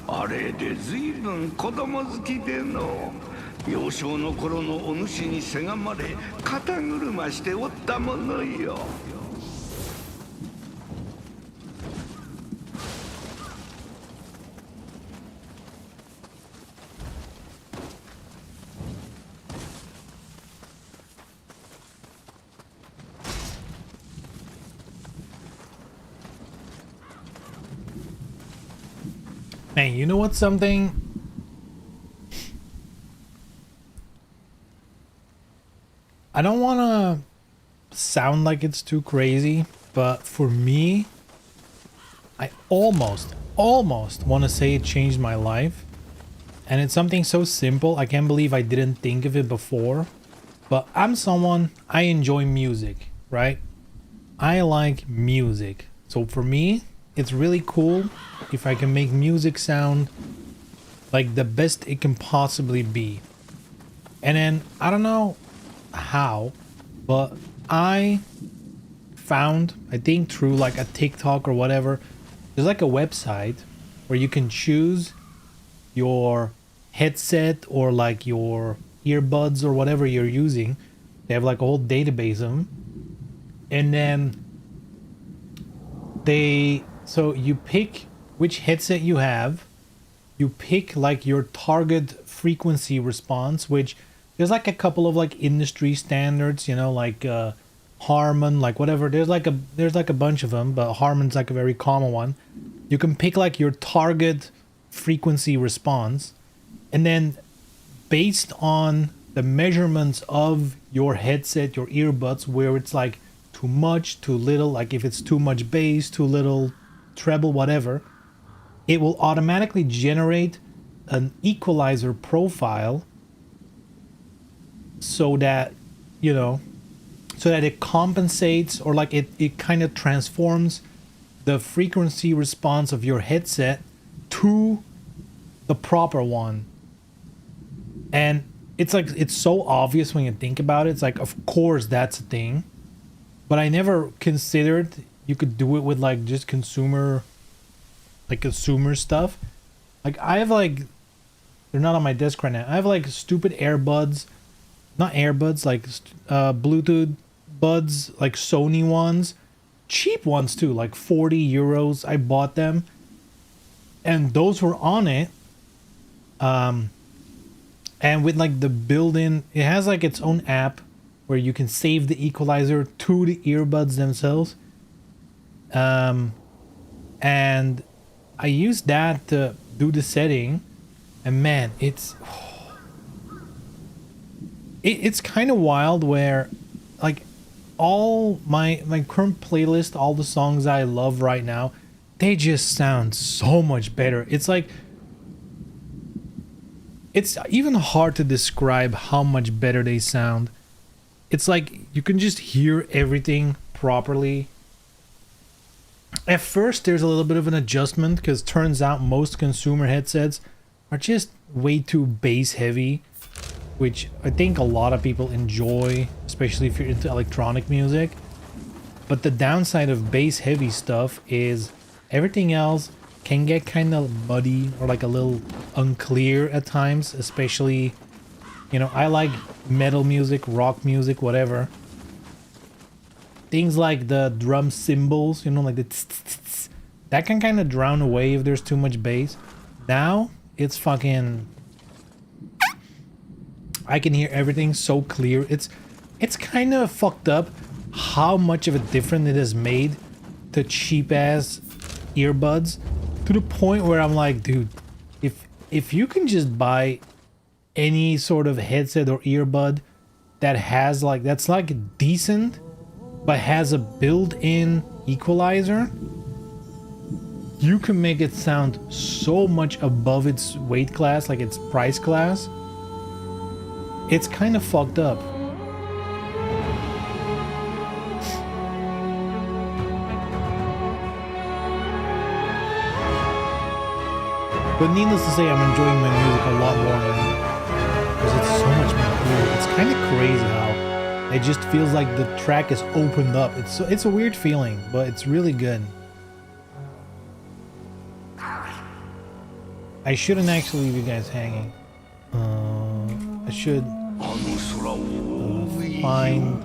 あれで随分子供好きでの幼少の頃のお主にせがまれ肩車しておったものよ。Man, you know what's something? I don't want to sound like it's too crazy, but for me, I almost want to say it changed my life. And it's something so simple, I can't believe I didn't think of it before. But I'm someone, I enjoy music, right? I like music. So for me, it's really cool if I can make music sound like the best it can possibly be. And then, I don't know how, but I found, I think through like a TikTok or whatever, there's like a website where you can choose your headset or like your earbuds or whatever you're using. They have like a whole database of them. And then so you pick which headset you have, you pick like your target frequency response, which there's like a couple of like industry standards, you know, like Harman, like whatever. There's like a bunch of them, but Harman's like a very common one. You can pick like your target frequency response, and then based on the measurements of your headset, your earbuds, where it's like too much, too little, like if it's too much bass, too little treble, whatever, it will automatically generate an equalizer profile so that, you know, so that it compensates, or like it kind of transforms the frequency response of your headset to the proper one. And it's like, it's so obvious when you think about it. It's like, of course that's a thing, but I never considered you could do it with like just consumer stuff. Like I have like, they're not on my desk right now. I have like stupid earbuds, not earbuds, like Bluetooth buds, like Sony ones, cheap ones too, like 40 euros. I bought them, and those were on it. And with like the built-in, it has like its own app where you can save the equalizer to the earbuds themselves. And I used that to do the setting, and man, it's kind of wild where like all my current playlist, all the songs I love right now, they just sound so much better. It's like, it's even hard to describe how much better they sound. It's like you can just hear everything properly. At first there's a little bit of an adjustment because turns out most consumer headsets are just way too bass heavy, which I think a lot of people enjoy, especially if you're into electronic music. But the downside of bass heavy stuff is everything else can get kind of muddy or like a little unclear at times, especially, you know, I like metal music, rock music, whatever. Things like the drum cymbals, you know, like the tss, that can kind of drown away if there's too much bass. Now it's fucking, I can hear everything so clear. It's kind of fucked up how much of a difference it has made to cheap ass earbuds, to the point where I'm like, dude, if you can just buy any sort of headset or earbud that has like, that's like decent, but has a built-in equalizer, you can make it sound so much above its weight class, like its price class. It's kind of fucked up. But needless to say, I'm enjoying my music a lot more now, because it's so much more cool. It's kind of crazy how it just feels like the track is opened up. It's a weird feeling, but it's really good. I shouldn't actually leave you guys hanging. I should find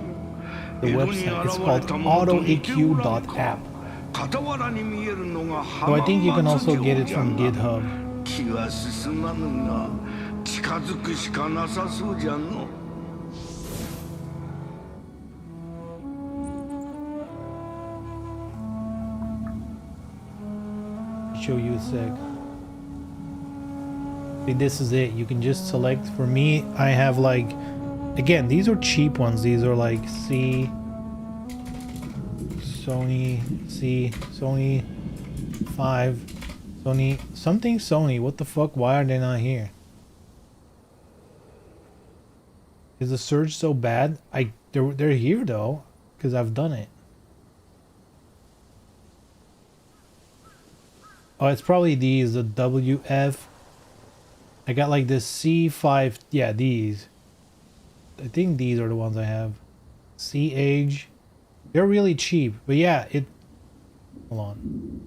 the website. It's called autoeq.app. So I think you can also get it from GitHub. 気は進まぬが近づくしかなさそうじゃの Show you a sec. See, this is it. You can just select. For me, I have like, again, these are cheap ones. These are like Sony 5, Sony, something Sony. What the fuck? Why are they not here? Is the surge so bad? They're here though, because I've done it. Oh, it's probably these, the WF. I got like this C5, yeah, these. I think these are the ones I have. C-Age. They're really cheap, but yeah, hold on.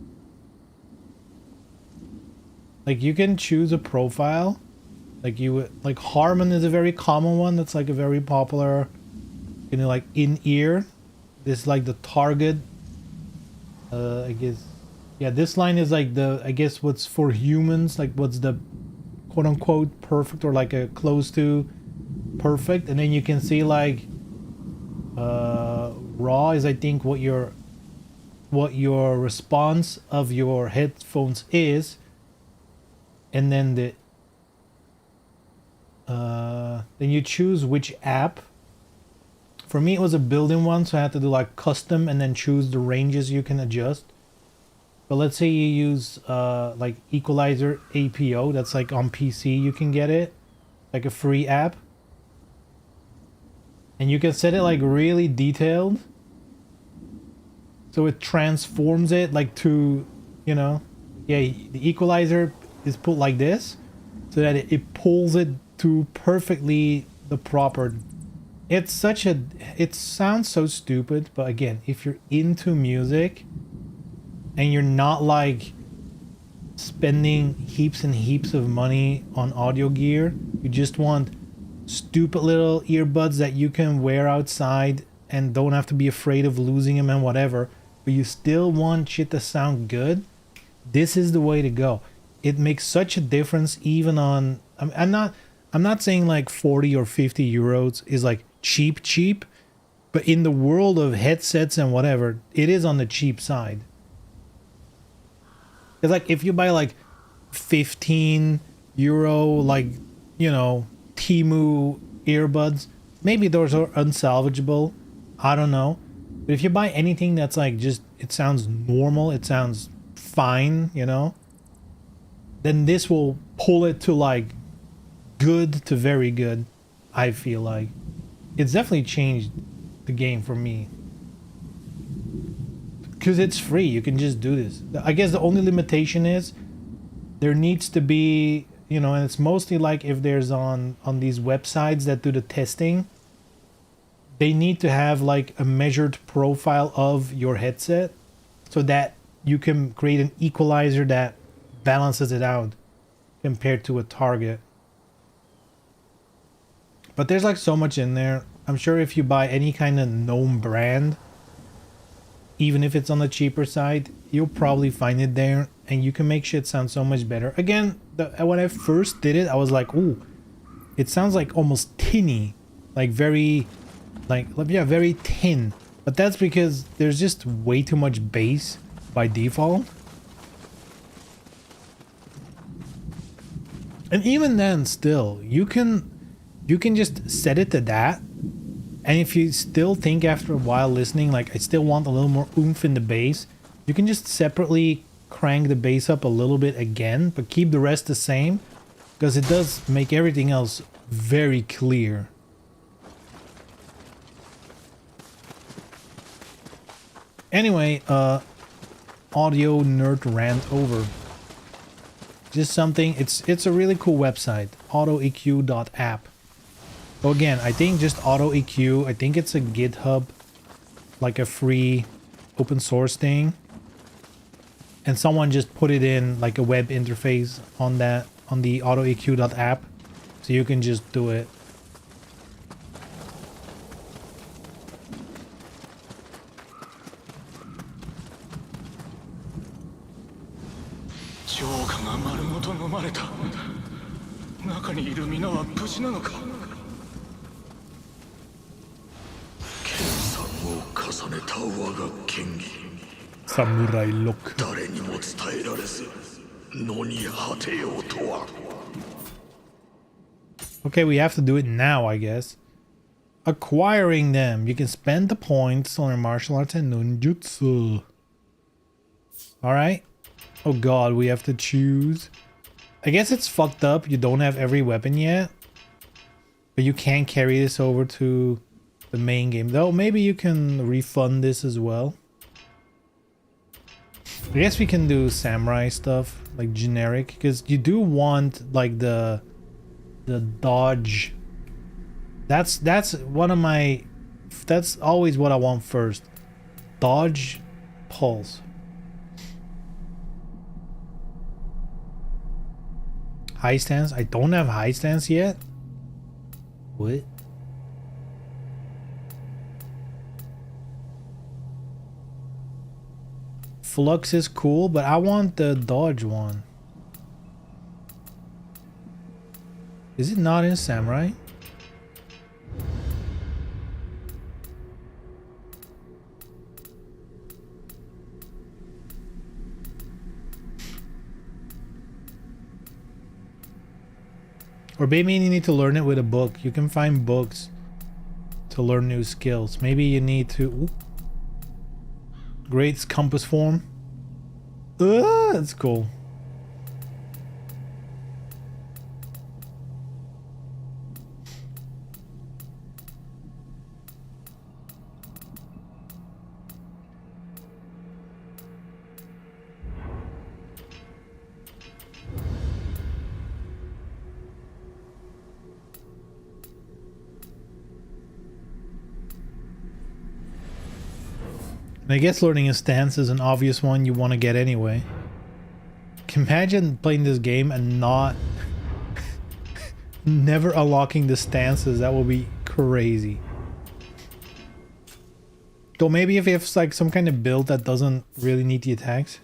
Like you can choose a profile. Like like Harman is a very common one. That's like a very popular, you know, like in-ear. This is like the target. I guess, yeah, this line is like the, I guess what's for humans, like what's the quote unquote perfect or like a close to perfect. And then you can see like raw is I think what your response of your headphones is, and then then you choose which app. For me it was a built-in one, so I had to do like custom and then choose the ranges you can adjust. But let's say you use like Equalizer APO, that's like on PC you can get it, like a free app. And you can set it like really detailed. So it transforms it like to, you know, yeah, the equalizer is put like this so that it pulls it to perfectly the proper. It sounds so stupid, but again, if you're into music and you're not like spending heaps and heaps of money on audio gear, you just want stupid little earbuds that you can wear outside and don't have to be afraid of losing them and whatever, but you still want shit to sound good, this is the way to go. It makes such a difference even on, I'm not saying like 40 or 50 euros is like cheap, but in the world of headsets and whatever, it is on the cheap side. It's like if you buy like 15 euro, like, you know, Temu earbuds, maybe those are unsalvageable, I don't know. But if you buy anything that's like just, it sounds normal, it sounds fine, you know, then this will pull it to like good to very good. I feel like it's definitely changed the game for me, because it's free. You can just do this. I guess the only limitation is there needs to be, you know, and it's mostly like if there's on these websites that do the testing, they need to have like a measured profile of your headset so that you can create an equalizer that balances it out compared to a target. But there's like so much in there. I'm sure if you buy any kind of known brand, even if it's on the cheaper side, you'll probably find it there, and you can make shit sound so much better. Again, when I first did it, I was like, ooh, it sounds like almost tinny, like very, like, yeah, very tin. But that's because there's just way too much bass by default. And even then, still, you can just set it to that. And if you still think after a while listening, like I still want a little more oomph in the bass, you can just separately crank the bass up a little bit again, but keep the rest the same, because it does make everything else very clear. Anyway, audio nerd rant over. Just something, it's a really cool website, autoeq.app. So again, I think just autoeq, I think it's a GitHub, like a free open source thing. And someone just put it in like a web interface on that, on the autoeq.app. So you can just do it. Samurai look. Okay, we have to do it now, I guess. Acquiring them. You can spend the points on your martial arts and ninjutsu. Alright. Oh god, we have to choose. I guess it's fucked up. You don't have every weapon yet. But you can carry this over to the main game. Though, maybe you can refund this as well. I guess we can do samurai stuff, like generic, because you do want like the dodge. That's one of my, that's always what I want first. Dodge, pulse. High stance. I don't have high stance yet. What? Flux is cool, but I want the dodge one. Is it not in samurai? Or maybe you need to learn it with a book. You can find books to learn new skills. Maybe you need to... Ooh. Great compass form. That's cool. I guess learning a stance is an obvious one you want to get anyway. Can you imagine playing this game and not never unlocking the stances? That would be crazy. So maybe if you have like some kind of build that doesn't really need the attacks.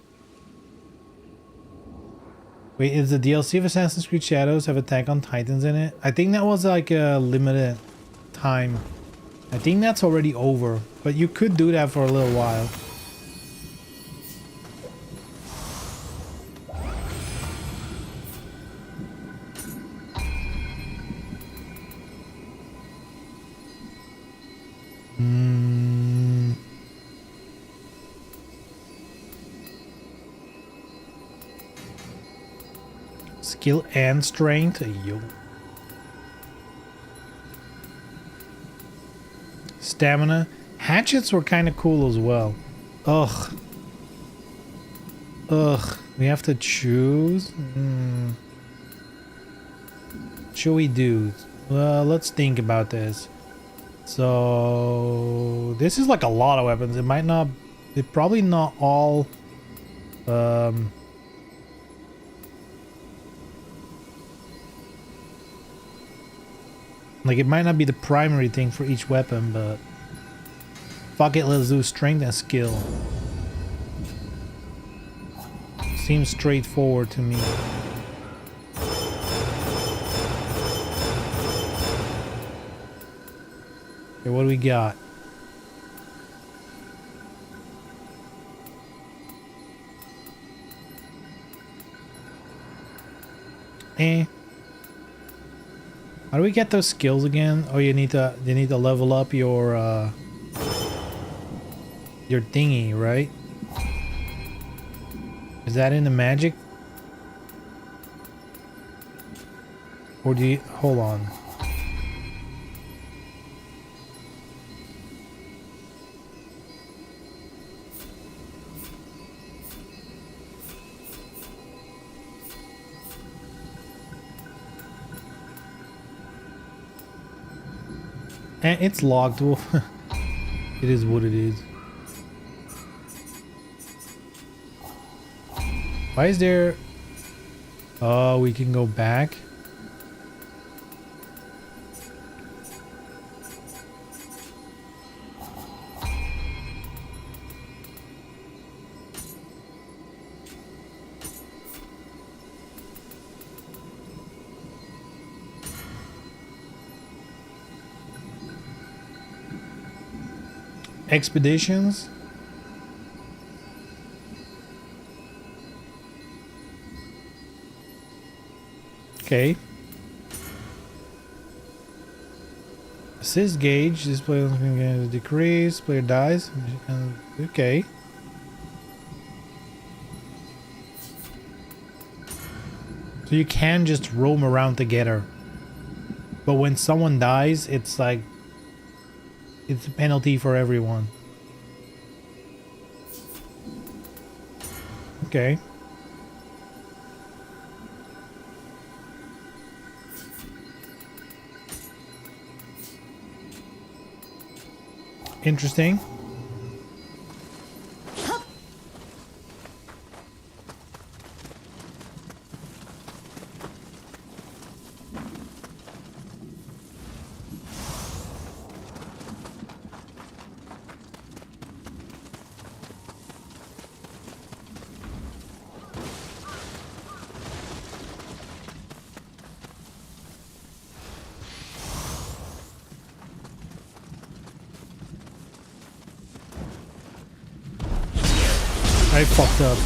Wait, is the DLC of Assassin's Creed Shadows have Attack on Titans in it? I think that was like a limited time. I think that's already over, but you could do that for a little while. Skill and strength. Yo. Stamina. Hatchets were kind of cool as well. Ugh. Ugh. We have to choose. Should we do? Well, let's think about this. So this is like a lot of weapons. It might not. It probably not all. Like it might not be the primary thing for each weapon, but fuck it, let's do strength and skill. Seems straightforward to me. Okay, what do we got? How do we get those skills again? Oh, you need to level up your thingy, right? Is that in the magic? Or do you hold on? And it's locked. Well, it is what it is. Why is there... Oh, we can go back. Expeditions. Okay. Assist gauge. This player can decrease. Player dies. Okay. So you can just roam around together. But when someone dies, it's like... It's a penalty for everyone. Okay. Interesting. I fucked up.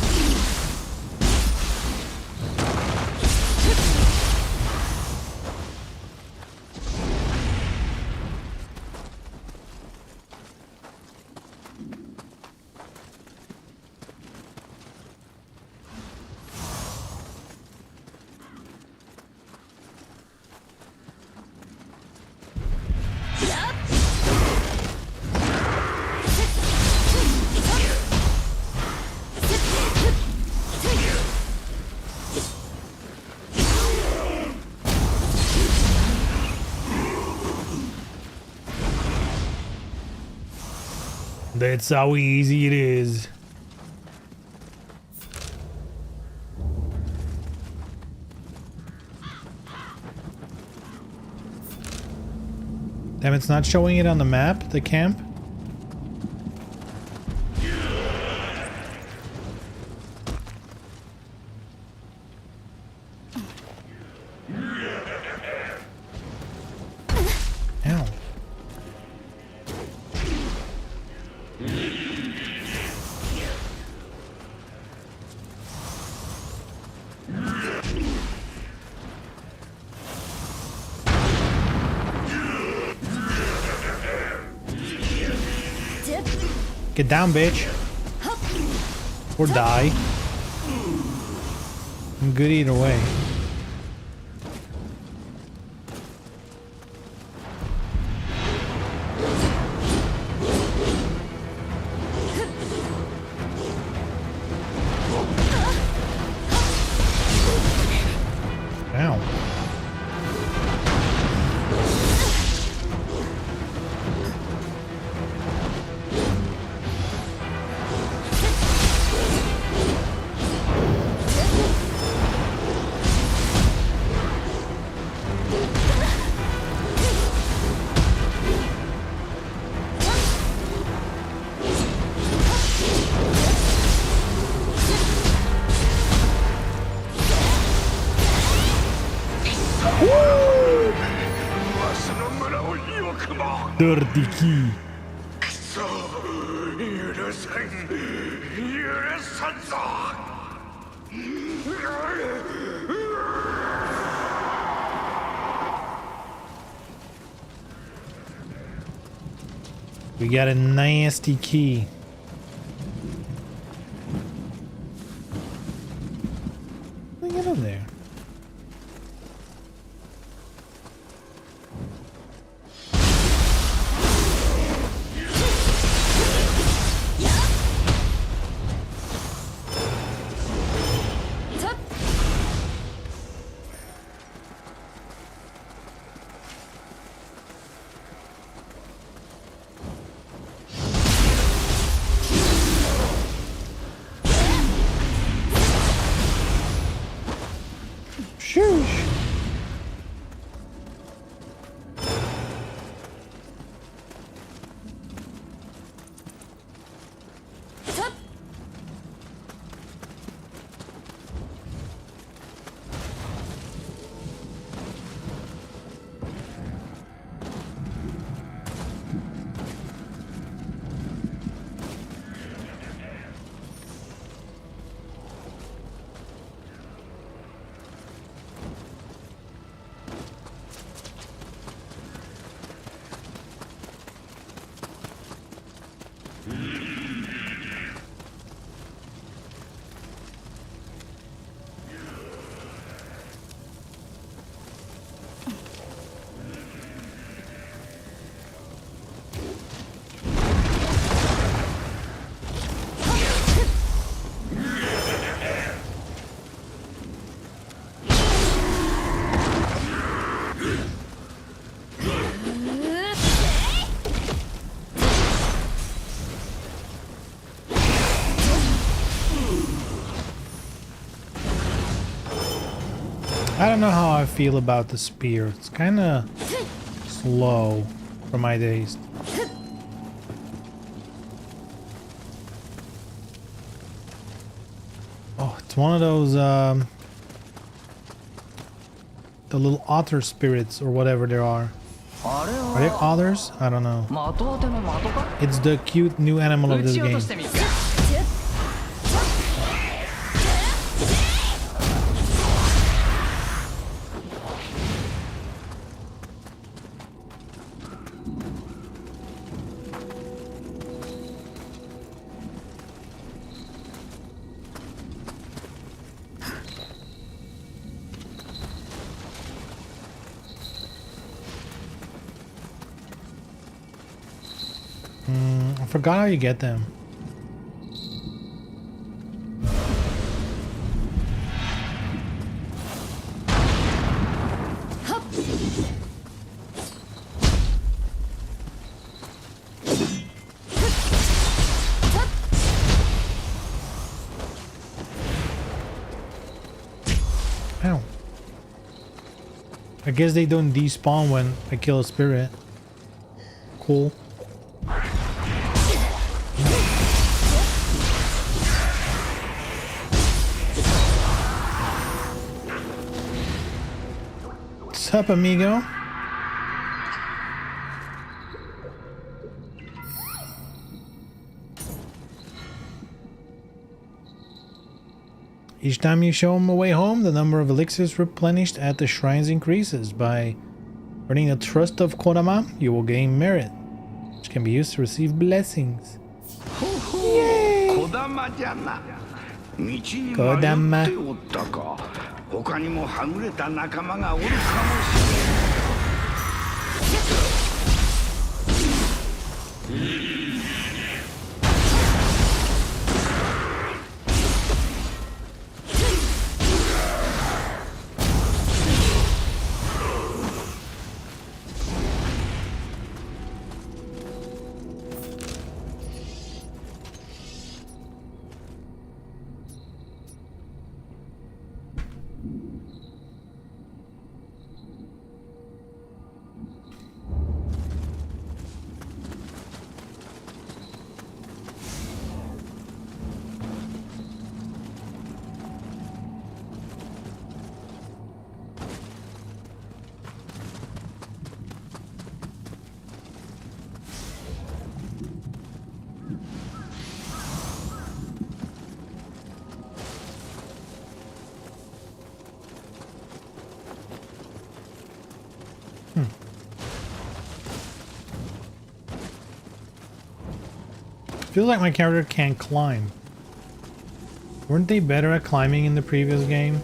That's how easy it is. Damn, it's not showing it on the map, the camp? Ow. Get down, bitch. Or die. I'm good either way. Ow. Dirty key. We got a nasty key. Let me get up there. Shoosh. I don't know how I feel about the spear. It's kind of slow for my taste. Oh, it's one of those the little otter spirits or whatever there are. Are they otters? I don't know. It's the cute new animal of this game. I forgot how you get them. Ow. I guess they don't despawn when I kill a spirit. Cool. What's up, amigo? Each time you show him a way home, the number of elixirs replenished at the shrines increases. By earning the trust of Kodama, you will gain merit, which can be used to receive blessings. Yay! Kodama 他にもはぐれた仲間がおるかもしれん。Feels like my character can't climb. Weren't they better at climbing in the previous game?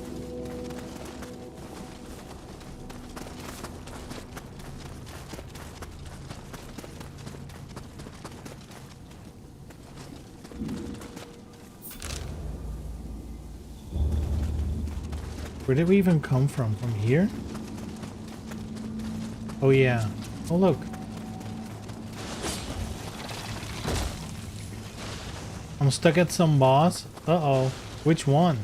Where did we even come from? From here? Oh yeah. Oh look. I'm stuck at some boss. Uh-oh. Which one?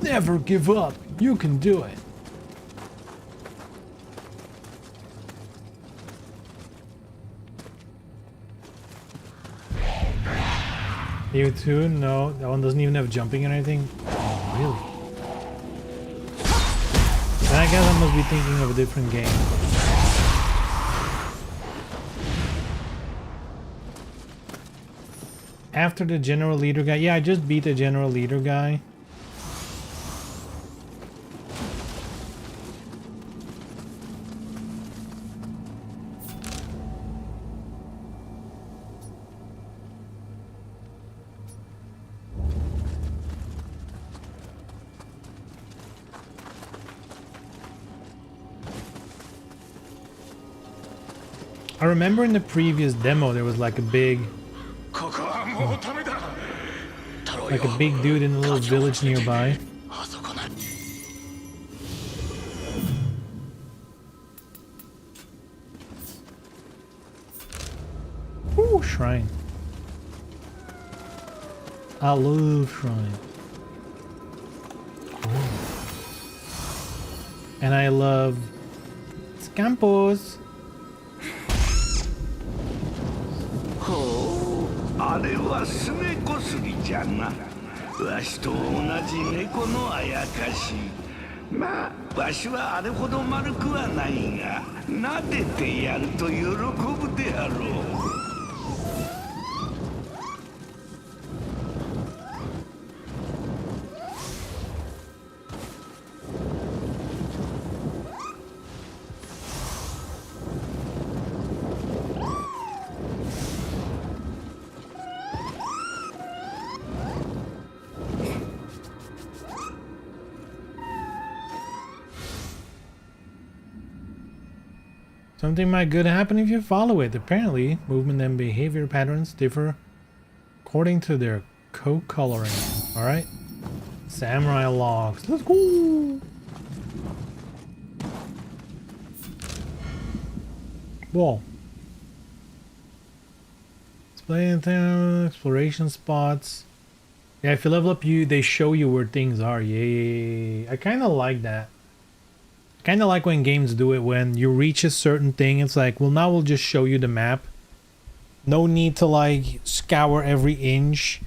Never give up. You can do it. You too? No, that one doesn't even have jumping or anything. Oh, really? Then I guess I must be thinking of a different game. After the general leader guy. Yeah, I just beat the general leader guy. I remember in the previous demo there was like a big dude in a little village nearby. Ooh, shrine. I love shrine. Ooh. And I love scampos. あれはスネコスギじゃな。わしと同じ猫のあやかし。まあわしはあれほど丸くはないが、撫でてやると喜ぶであろう。 Something might good happen if you follow it. Apparently, movement and behavior patterns differ according to their co-coloring. Alright. Samurai logs. Let's go! Whoa. Display exploration spots. Yeah, if you level up, they show you where things are. Yay. I kind of like that. Kind of like when games do it, when you reach a certain thing, it's like, well, now we'll just show you the map. No need to like scour every inch.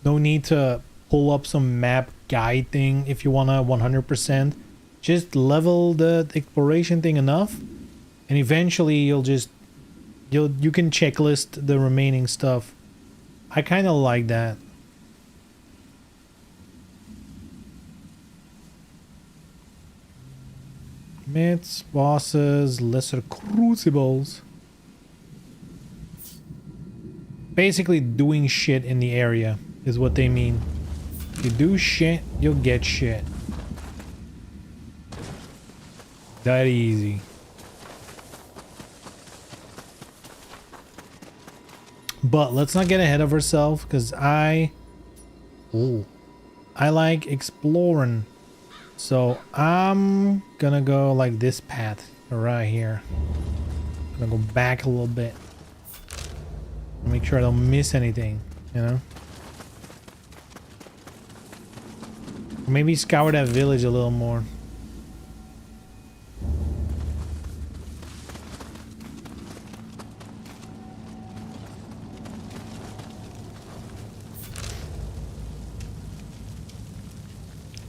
No need to pull up some map guide thing if you want to 100%. Just level the exploration thing enough, and eventually you can checklist the remaining stuff. I kind of like that. Myths, bosses, lesser crucibles. Basically doing shit in the area is what they mean. If you do shit, you'll get shit. That easy. But let's not get ahead of ourselves, because I like exploring. So I'm gonna go like this path right here. I'm gonna go back a little bit. Make sure I don't miss anything, you know? Maybe scour that village a little more.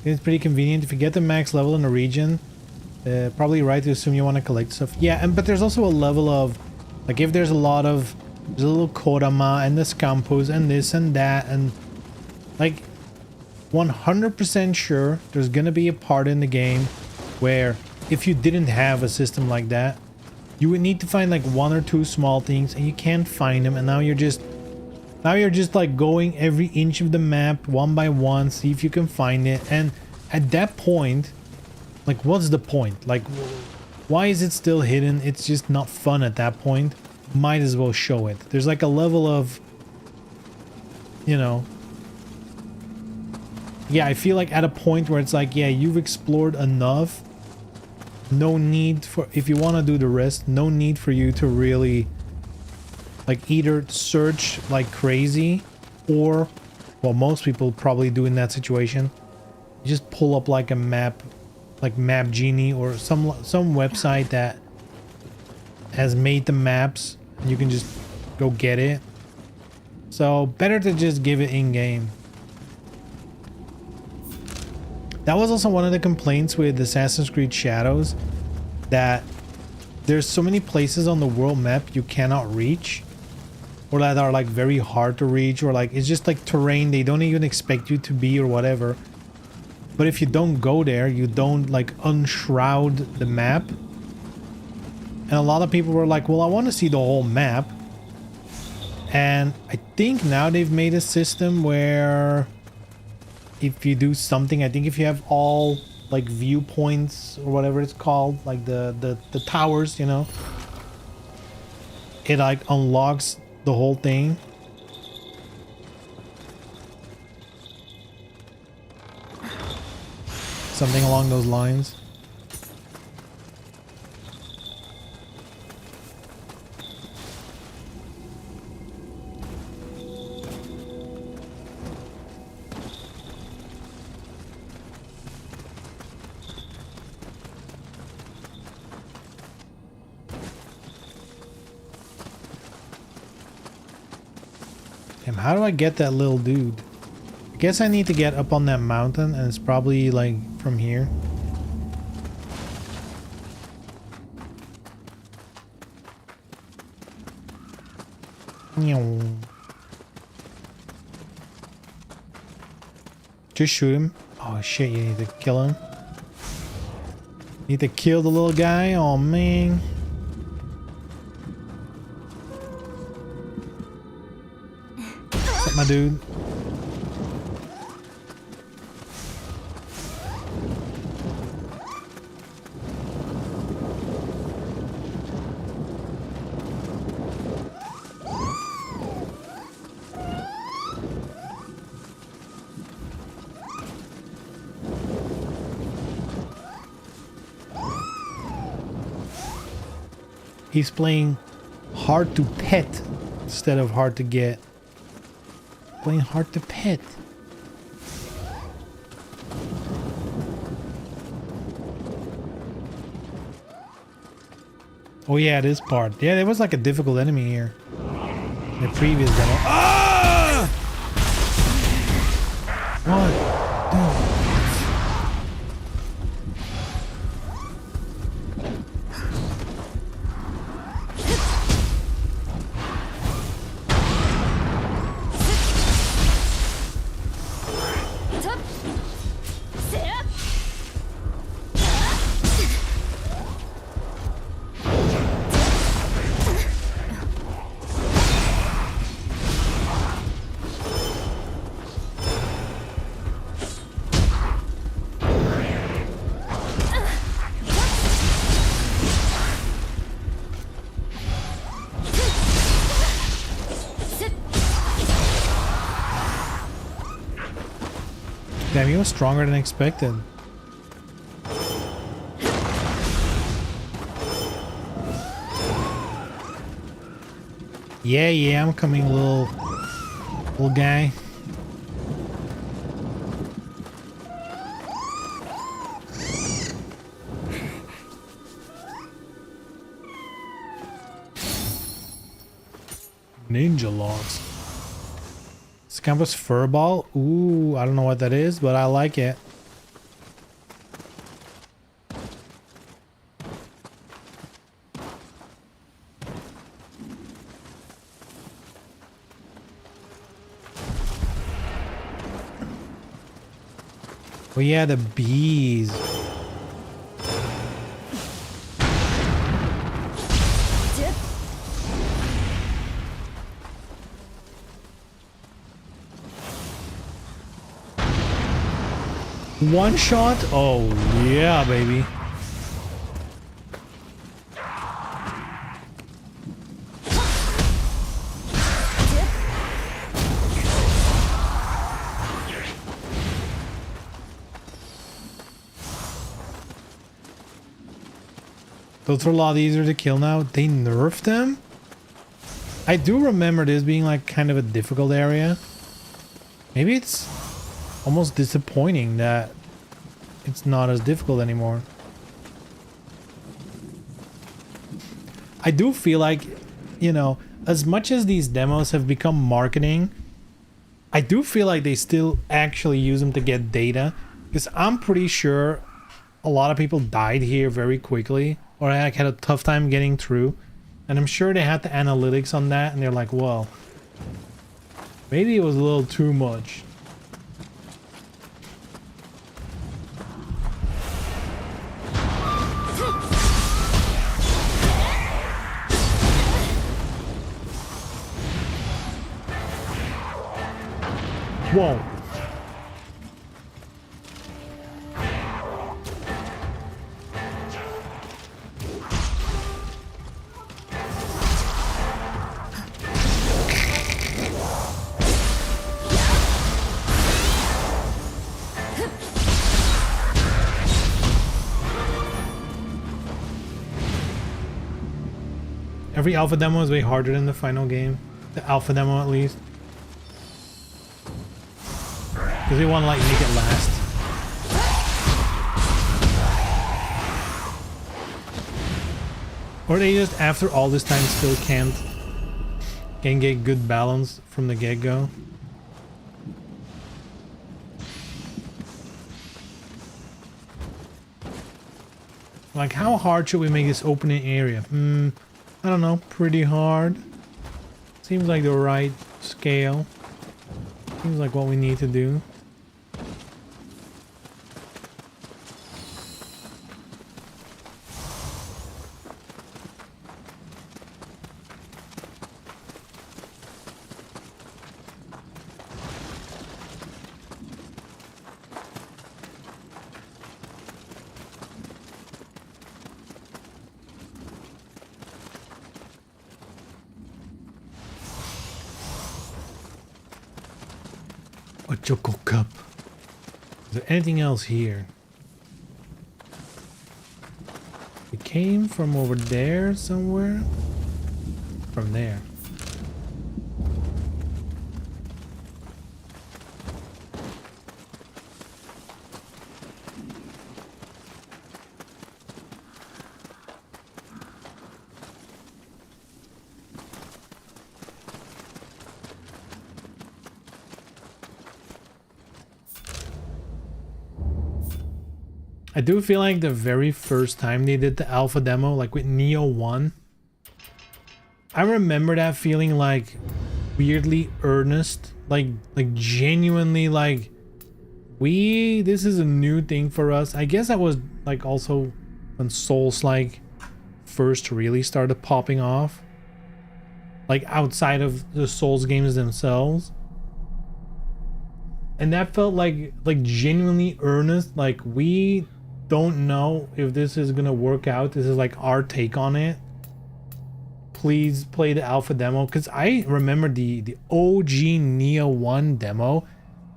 It's pretty convenient if you get the max level in a region. Probably right to assume you want to collect stuff. Yeah, but there's also a level of, like, if there's a little Kodama and the Scampos and this and that, and like 100% sure there's gonna be a part in the game where if you didn't have a system like that, you would need to find like one or two small things, and you can't find them, and now you're just like going every inch of the map one by one, see if you can find it. And at that point, like, what's the point? Like, why is it still hidden? It's just not fun at that point. Might as well show it. There's like a level of, you know, yeah, I feel like at a point where it's like, yeah, you've explored enough. No need for, if you want to do the rest, no need for you to really like either search like crazy, or what most people probably do in that situation, you just pull up like a map, like Map Genie or some website that has made the maps, and you can just go get it. So better to just give it in game. That was also one of the complaints with Assassin's Creed Shadows, that there's so many places on the world map you cannot reach, or that are like very hard to reach, or like it's just like terrain they don't even expect you to be or whatever. But if you don't go there, you don't like unshroud the map. And a lot of people were like, well, I want to see the whole map. And I think now they've made a system where if you do something, I think if you have all like viewpoints or whatever it's called, like the towers, you know, it like unlocks the whole thing. Something along those lines. Damn, how do I get that little dude? I guess I need to get up on that mountain, and it's probably like from here. Nioh. Just shoot him. Oh shit, you need to kill him. Need to kill the little guy? Oh man. What's up, my dude? He's playing hard to pet instead of hard to get. Playing hard to pet. Oh yeah, this part. Yeah, there was like a difficult enemy here. In the previous demo. Ah! What? Dude. Damn, he was stronger than expected. Yeah, I'm coming, little guy. Ninja logs. Campus furball. Ooh, I don't know what that is, but I like it. Oh yeah, the bees. One shot? Oh, yeah, baby. Those are a lot easier to kill now. They nerfed them? I do remember this being like kind of a difficult area. Maybe it's almost disappointing that it's not as difficult anymore. I do feel like, you know, as much as these demos have become marketing, I do feel like they still actually use them to get data. Because I'm pretty sure a lot of people died here very quickly, or like had a tough time getting through. And I'm sure they had the analytics on that, and they're like, well, maybe it was a little too much. Whoa. Every alpha demo is way harder than the final game. The alpha demo, at least. Because they want to like make it last. Or they just after all this time still can't get good balance from the get-go. Like, how hard should we make this opening area? I don't know, pretty hard. Seems like the right scale. Seems like what we need to do. A choco cup. Is there anything else here? It came from over there somewhere? From there. I do feel like the very first time they did the alpha demo, like with Nioh 1, I remember that feeling like weirdly earnest, like genuinely like, this is a new thing for us. I guess that was like also when Souls like first really started popping off, like outside of the Souls games themselves. And that felt like genuinely earnest, like we don't know if this is gonna work out. This is like our take on it. Please play the alpha demo, because I remember the OG Nioh 1 demo.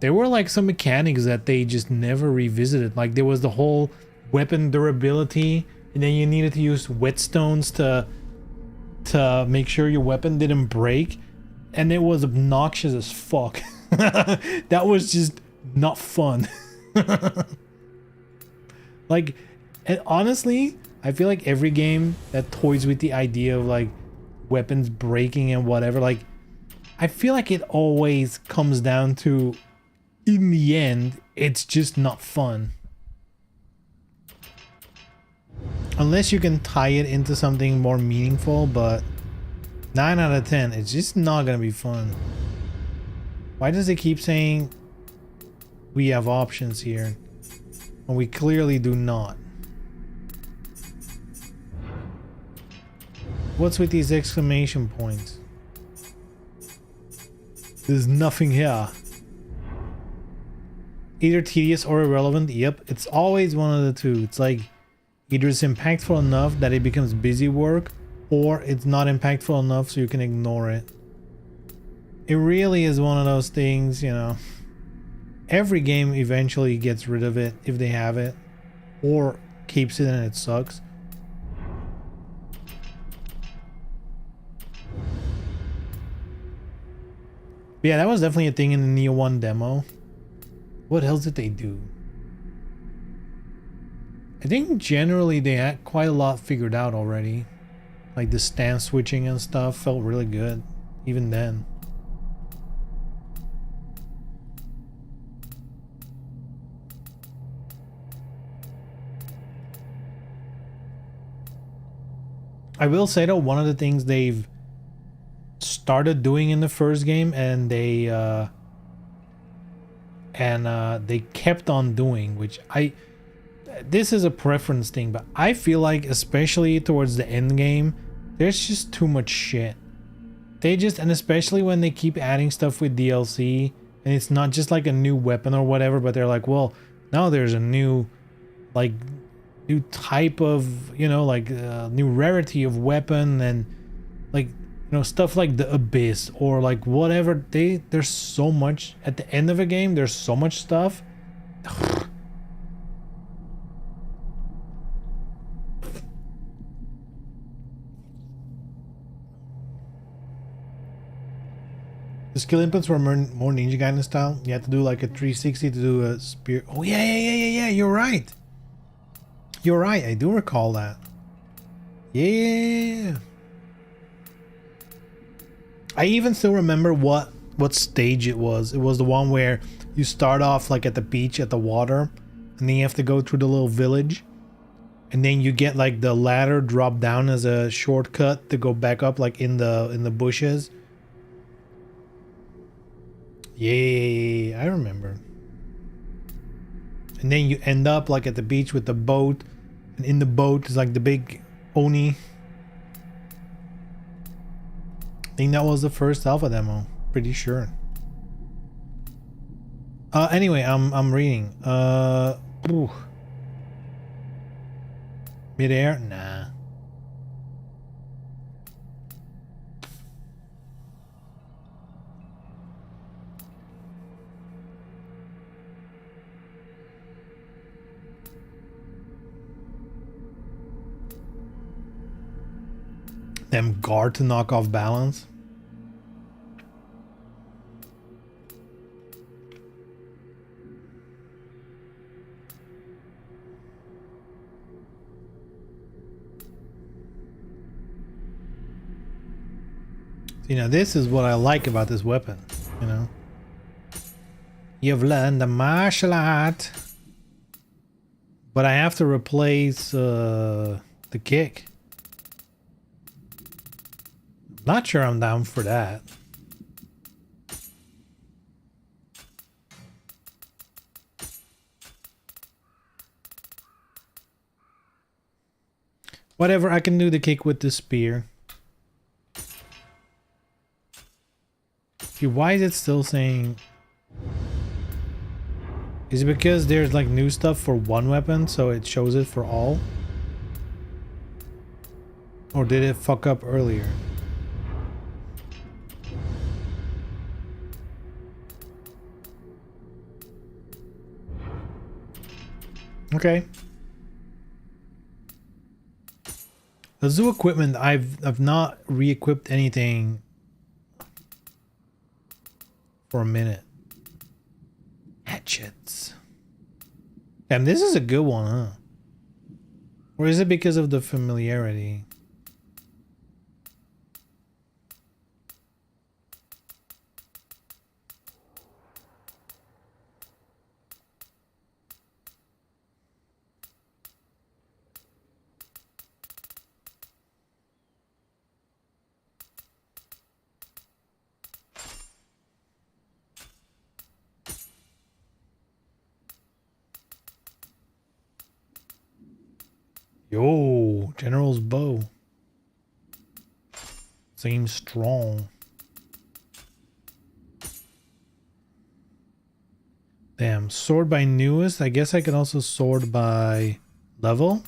There were like some mechanics that they just never revisited. Like there was the whole weapon durability, and then you needed to use whetstones to make sure your weapon didn't break, and it was obnoxious as fuck. That was just not fun. Like, and honestly, I feel like every game that toys with the idea of like weapons breaking and whatever, like I feel like it always comes down to, in the end, it's just not fun. Unless you can tie it into something more meaningful, but 9 out of 10, it's just not gonna be fun. Why does it keep saying we have options here when we clearly do not? What's with these exclamation points? There's nothing here. Either tedious or irrelevant. Yep, it's always one of the two. It's like either it's impactful enough that it becomes busy work, or it's not impactful enough so you can ignore it. It really is one of those things, you know. Every game eventually gets rid of it if they have it, or keeps it and it sucks. But yeah, that was definitely a thing in the Nioh 1 demo. What else did they do? I think generally they had quite a lot figured out already. Like the stance switching and stuff felt really good, even then. I will say though, one of the things they've started doing in the first game and they kept on doing, which this is a preference thing, but I feel like especially towards the end game, there's just too much shit. And especially when they keep adding stuff with DLC and it's not just like a new weapon or whatever, but they're like, well, now there's a new type of, you know, like new rarity of weapon, and like, you know, stuff like the abyss or like whatever. There's so much at the end of a game. There's so much stuff. The skill inputs were more Ninja Gaiden style. You had to do like a 360 to do a spear. Oh yeah. You're right. You're right. I do recall that. Yeah. I even still remember what stage it was. It was the one where you start off like at the beach at the water, and then you have to go through the little village, and then you get like the ladder drop down as a shortcut to go back up like in the bushes. Yeah, I remember. And then you end up like at the beach with the boat, and in the boat is like the big Oni. I think that was the first alpha demo, pretty sure. Anyway, I'm reading. Ooh. Midair? Nah. Them guard to knock off balance. See, now this is what I like about this weapon, you know. You've learned the martial art, but I have to replace the kick. Not sure I'm down for that. Whatever, I can do the kick with the spear. See, why is it still saying... Is it because there's like new stuff for one weapon, so it shows it for all? Or did it fuck up earlier? Okay. Let's do equipment. I've not re-equipped anything for a minute. Hatchets. Damn, this is a good one, huh? Or is it because of the familiarity? Yo, General's bow. Seems strong. Damn, sort by newest. I guess I can also sort by level.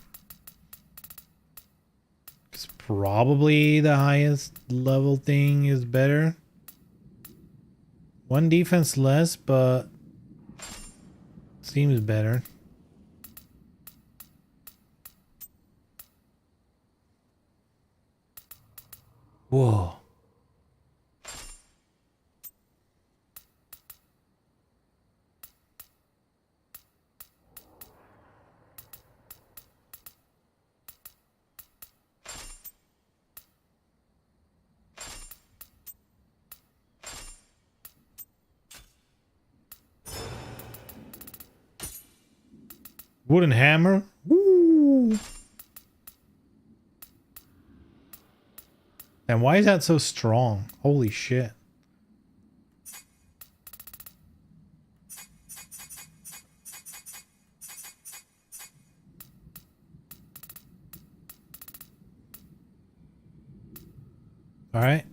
It's probably the highest level thing is better. One defense less, but seems better. Whoa. Wooden hammer. Woo. And why is that so strong? Holy shit. All right.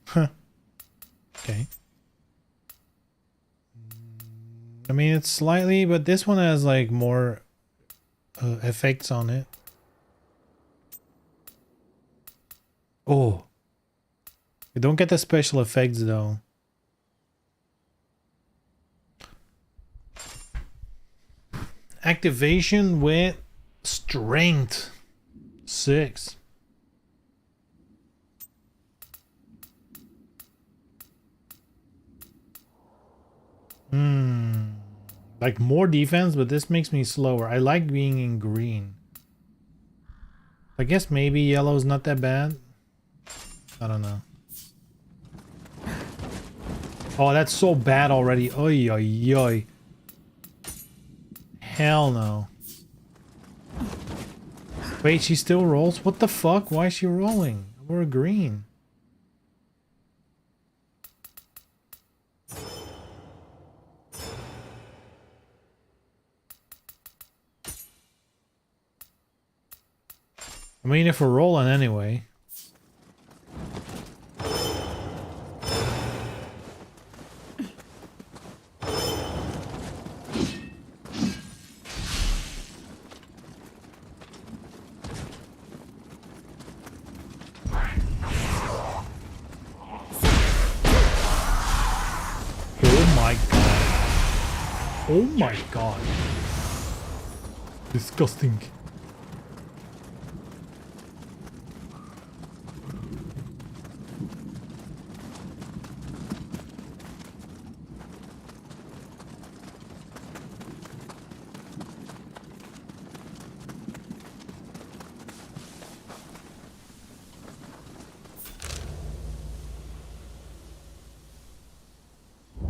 Huh. Okay. I mean, it's slightly, but this one has like more effects on it. Oh. You don't get the special effects though. Activation with strength 6. Like more defense, but this makes me slower. I like being in green. I guess maybe yellow is not that bad. I don't know. Oh, that's so bad already. Oy, oy, oy. Hell no. Wait, she still rolls? What the fuck? Why is she rolling? We're green. I mean, if we're rolling anyway. Oh my god. Oh my god. Disgusting.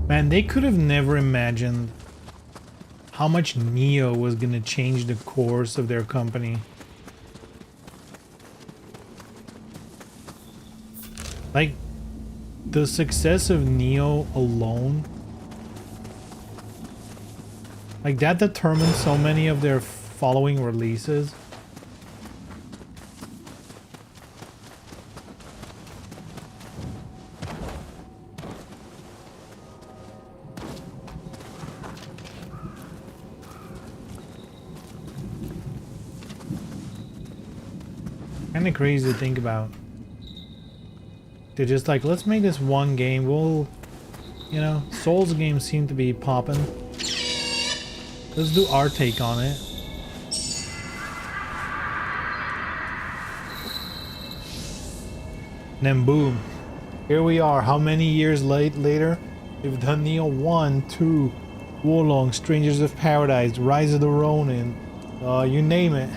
Man, they could have never imagined how much Nioh was gonna change the course of their company. Like, the success of Nioh alone, like that determined so many of their following releases. Kind of crazy to think about. They're just like, let's make this one game. We'll, you know, Souls games seem to be popping. Let's do our take on it. And then boom, here we are. How many years later? We've done Nioh 1, 2, Wolong, Strangers of Paradise, Rise of the Ronin, you name it.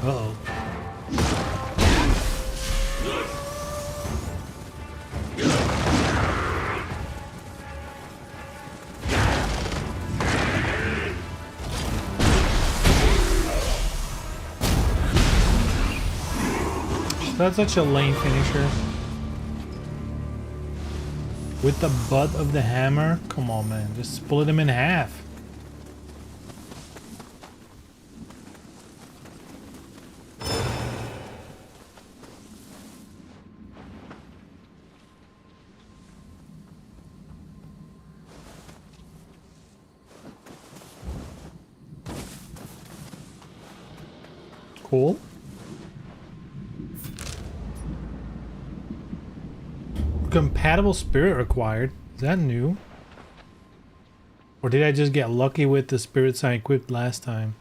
Uh-oh. That's such a lame finisher. With the butt of the hammer? Come on, man. Just split him in half. Cool. Compatible spirit required. Is that new? Or did I just get lucky with the spirits I equipped last time?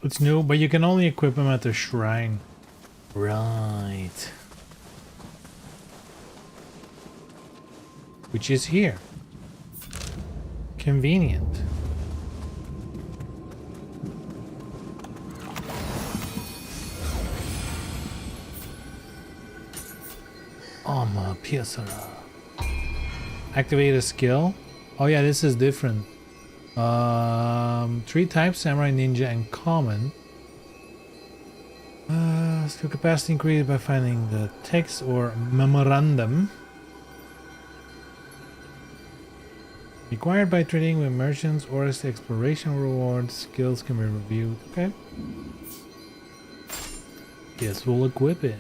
It's new, but you can only equip them at the shrine. Right. Which is here. Convenient. Armor Piercer. Activate a skill. Oh yeah, this is different. 3 types, Samurai, Ninja, and Common. Skill capacity increased by finding the text or memorandum. Required by trading with merchants or as exploration rewards. Skills can be reviewed. Okay. Guess we'll equip it.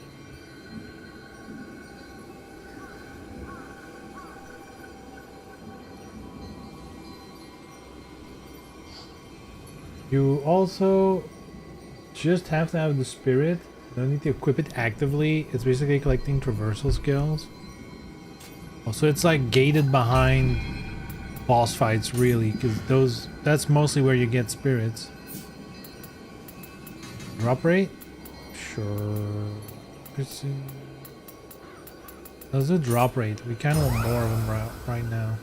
You also just have to have the spirit. You don't need to equip it actively. It's basically collecting traversal skills. Also, it's like gated behind boss fights, really, because that's mostly where you get spirits. Drop rate? Sure. That's a drop rate. We kind of want more of them right now.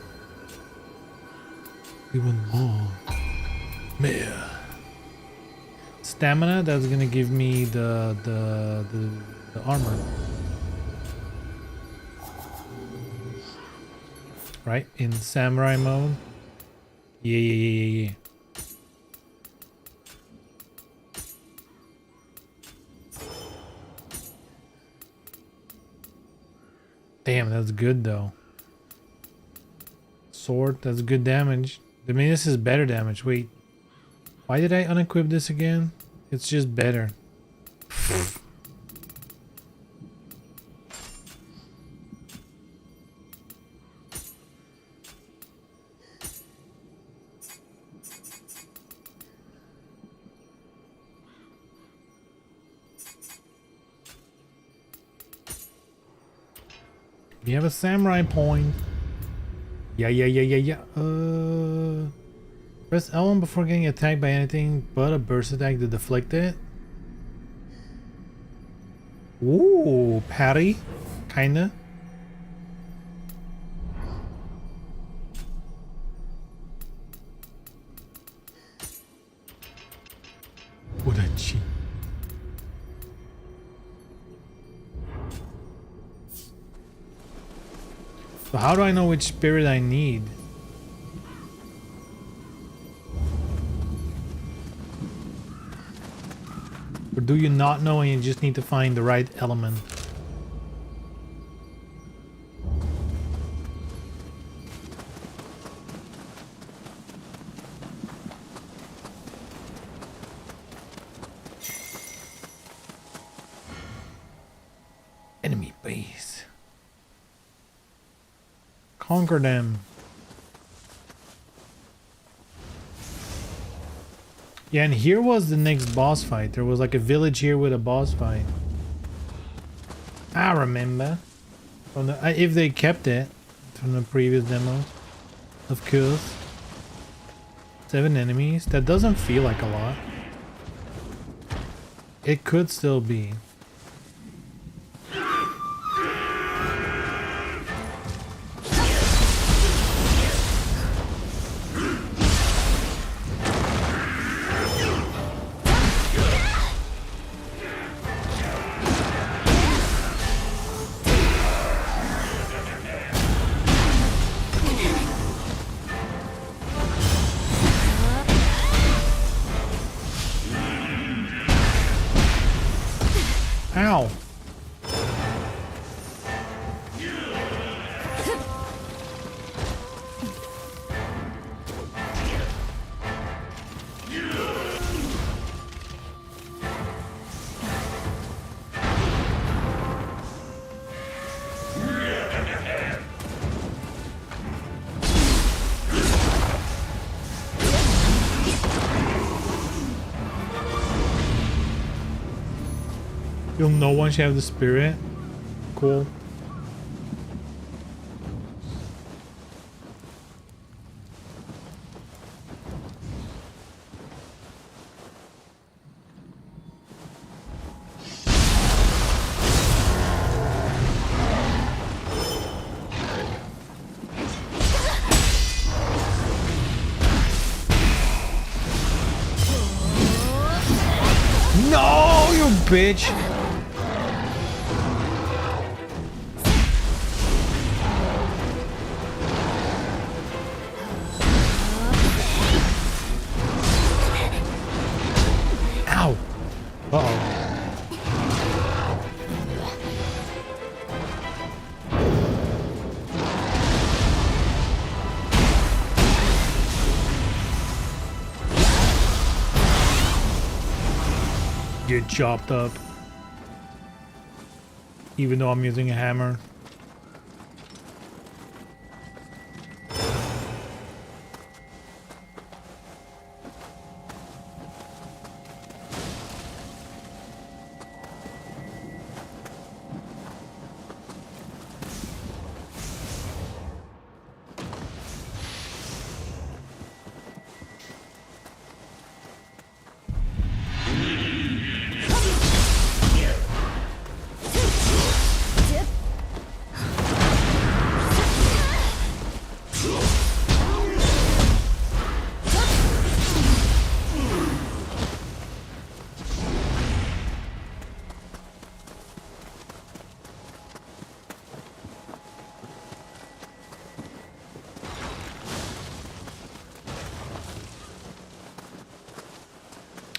We want more. Mehr. Stamina, that's gonna give me the armor. Right? In samurai mode. Yeah. Damn, that's good though. Sword, that's good damage. I mean, this is better damage. Wait. Why did I unequip this again? It's just better. We have a samurai point. Yeah. Press L1 before getting attacked by anything but a burst attack to deflect it. Ooh, parry, kinda. Udachi. So how do I know which spirit I need? Or do you not know and you just need to find the right element? Enemy base. Conquer them. Yeah, and here was the next boss fight. There was like a village here with a boss fight. I remember. From the, if they kept it from the previous demos. Of course. 7 enemies. That doesn't feel like a lot. It could still be. Ow. No one should have the spirit. Cool. No, you bitch. Get chopped up. Even though I'm using a hammer.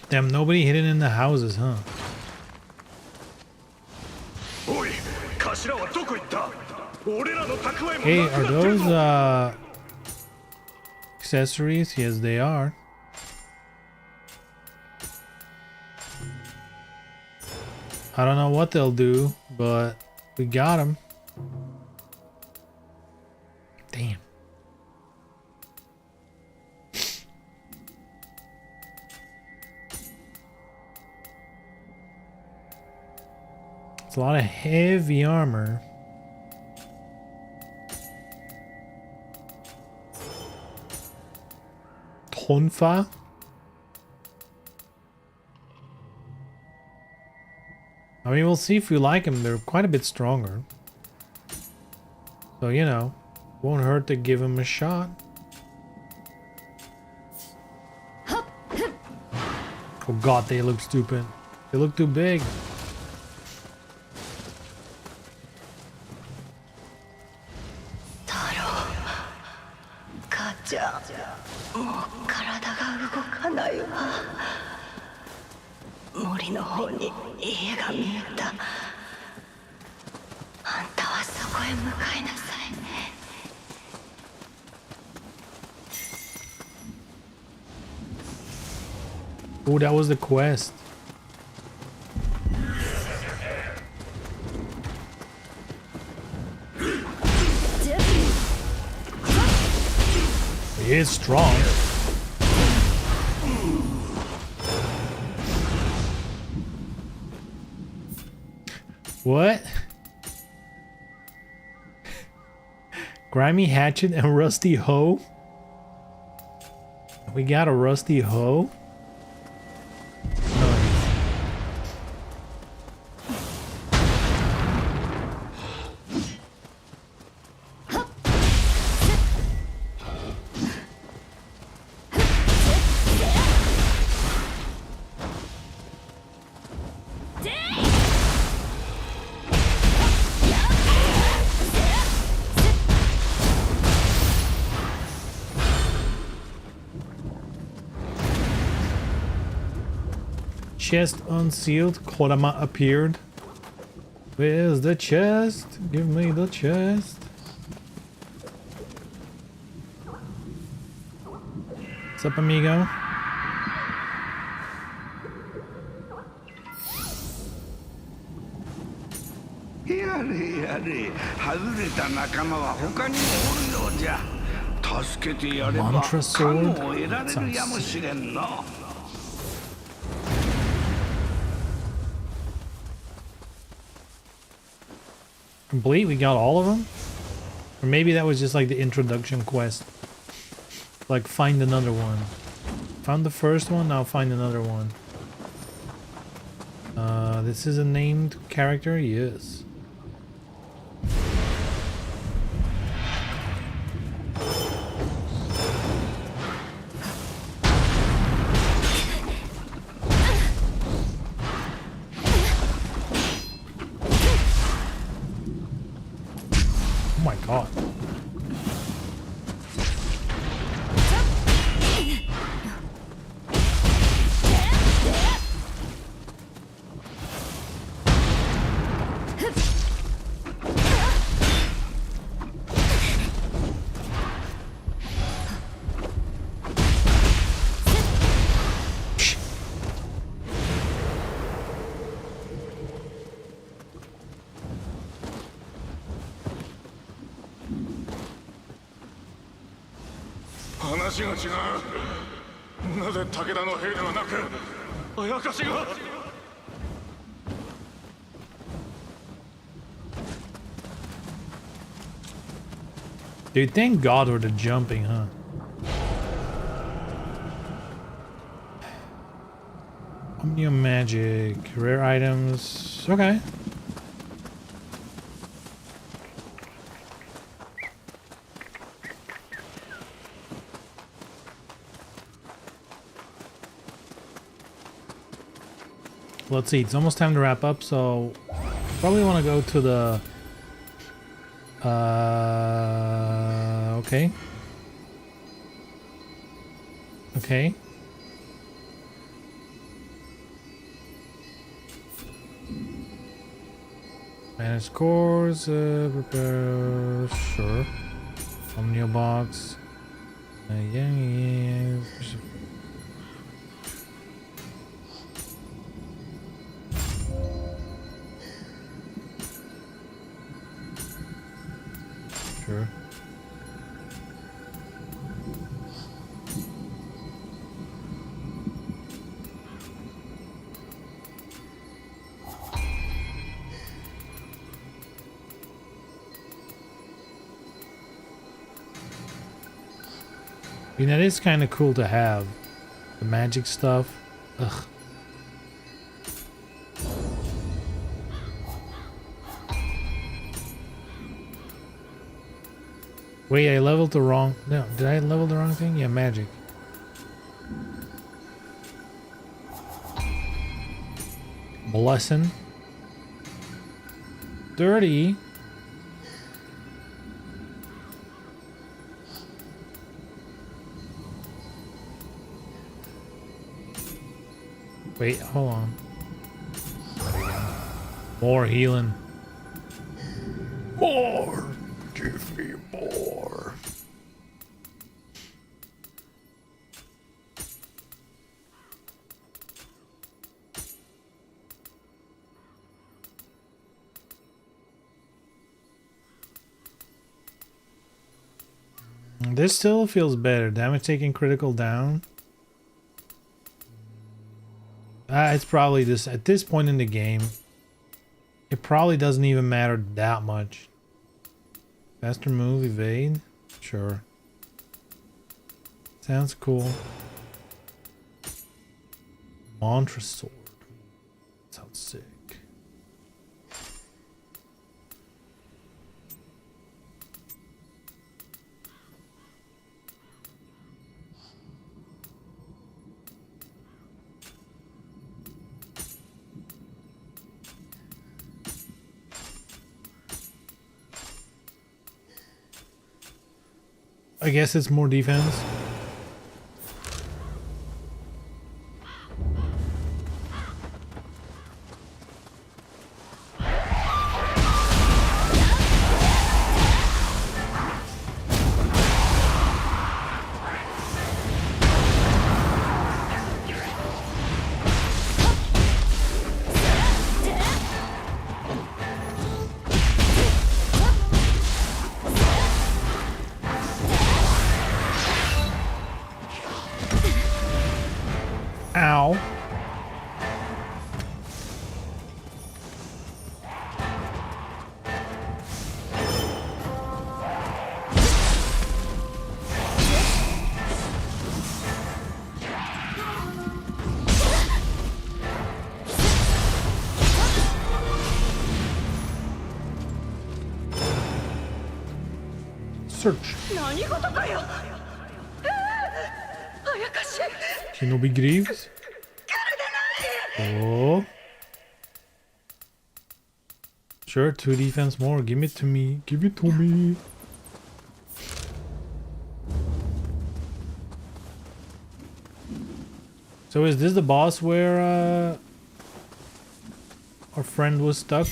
Damn, nobody hidden in the houses, huh? Hey, are those accessories? Yes, they are. I don't know what they'll do, but we got them. Damn. It's a lot of heavy armor. Tonfa? I mean, we'll see if we like them. They're quite a bit stronger. So, you know, won't hurt to give them a shot. Oh god, they look stupid. They look too big. Oh, that was the quest. He is strong. What? Grimy hatchet and rusty hoe? We got a rusty hoe? Nice. Chest unsealed. Kodama appeared. Where's the chest? Give me the chest. What's up, amigo?やれやれ、外れた仲間は他にもおるようじゃ。助けてやれば Mantra 加 sword? 護を得られるやもしれんの。Complete? We got all of them? Or maybe that was just like the introduction quest. Like find another one. Found the first one, now find another one. This is a named character? Yes. Oh my god. Dude, thank God for the jumping, huh? Omnium magic, rare items. Okay. Let's see, it's almost time to wrap up, so probably want to go to the okay. Okay. Manage scores, prepare, sure. Omnio box. Yeah. Sure. I mean, that is kind of cool to have. The magic stuff. Ugh. Wait, I leveled the wrong... No, did I level the wrong thing? Yeah, magic. Blessing. 30. Wait, hold on. More healing. More! Give me more. This still feels better. Damage taken critical down. It's probably this at this point in the game. It probably doesn't even matter that much. Faster move, evade? Sure. Sounds cool. Mantra sword. Sounds sick. I guess it's more defense. Ow. Search. Shinobi Greaves. Oh. Sure, 2 defense more. Give it to me. Give it to me. So is this the boss where our friend was stuck?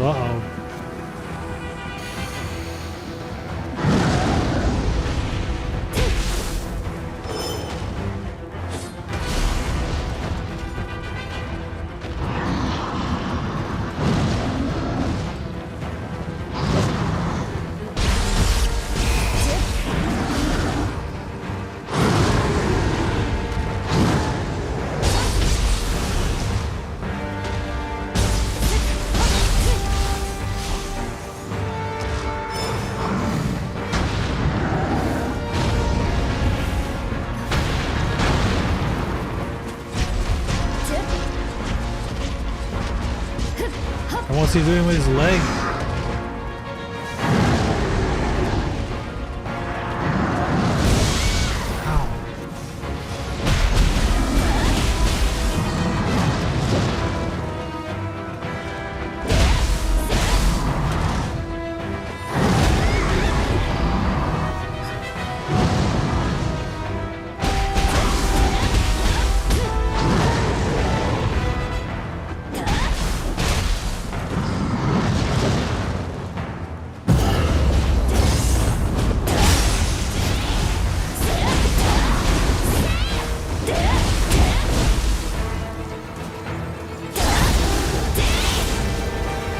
Uh-oh. And what's he doing with his leg?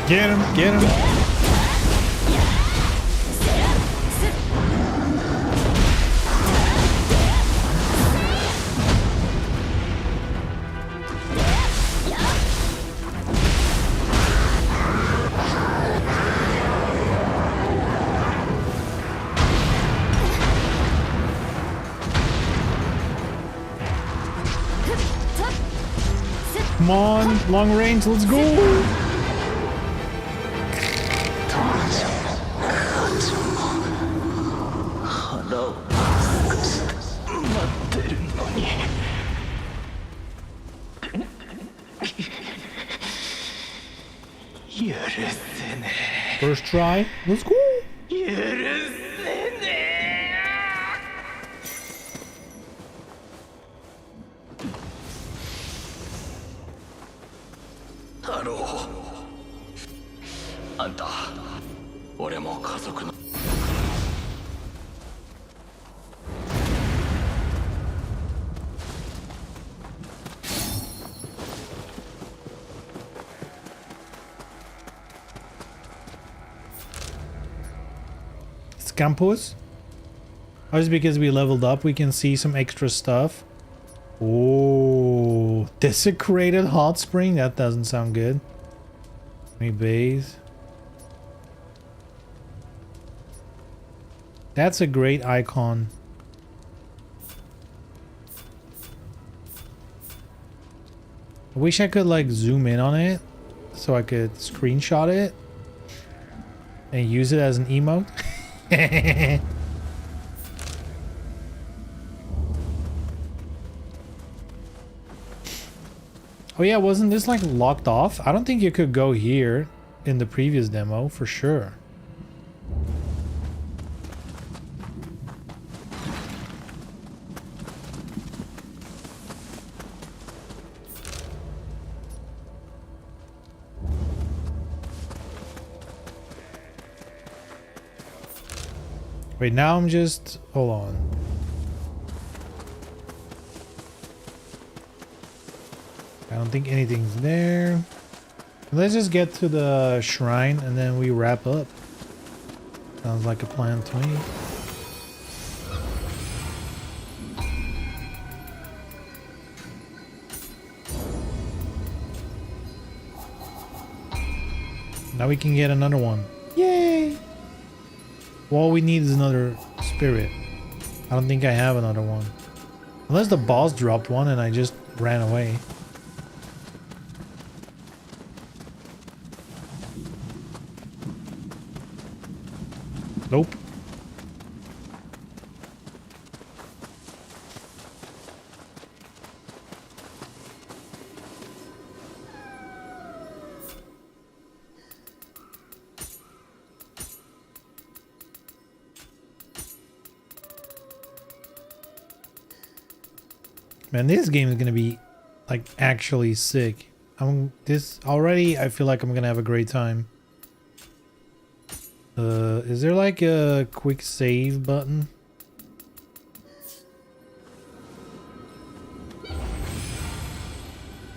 Get him, get him. Come on, long range, let's go. First try, let's go. Scampus. Oh, just because we leveled up, we can see some extra stuff. Oh, desecrated hot spring. That doesn't sound good. Let me bathe. That's a great icon. I wish I could like zoom in on it so I could screenshot it and use it as an emote. Oh yeah, wasn't this like locked off? I don't think you could go here in the previous demo for sure. Wait, now I'm just... Hold on. I don't think anything's there. Let's just get to the shrine and then we wrap up. Sounds like a plan to me. Now we can get another one. Yay! All we need is another spirit. I don't think I have another one. Unless the boss dropped one and I just ran away. Nope. Man, this game is gonna be like actually sick. This already. I feel like I'm gonna have a great time. Is there like a quick save button?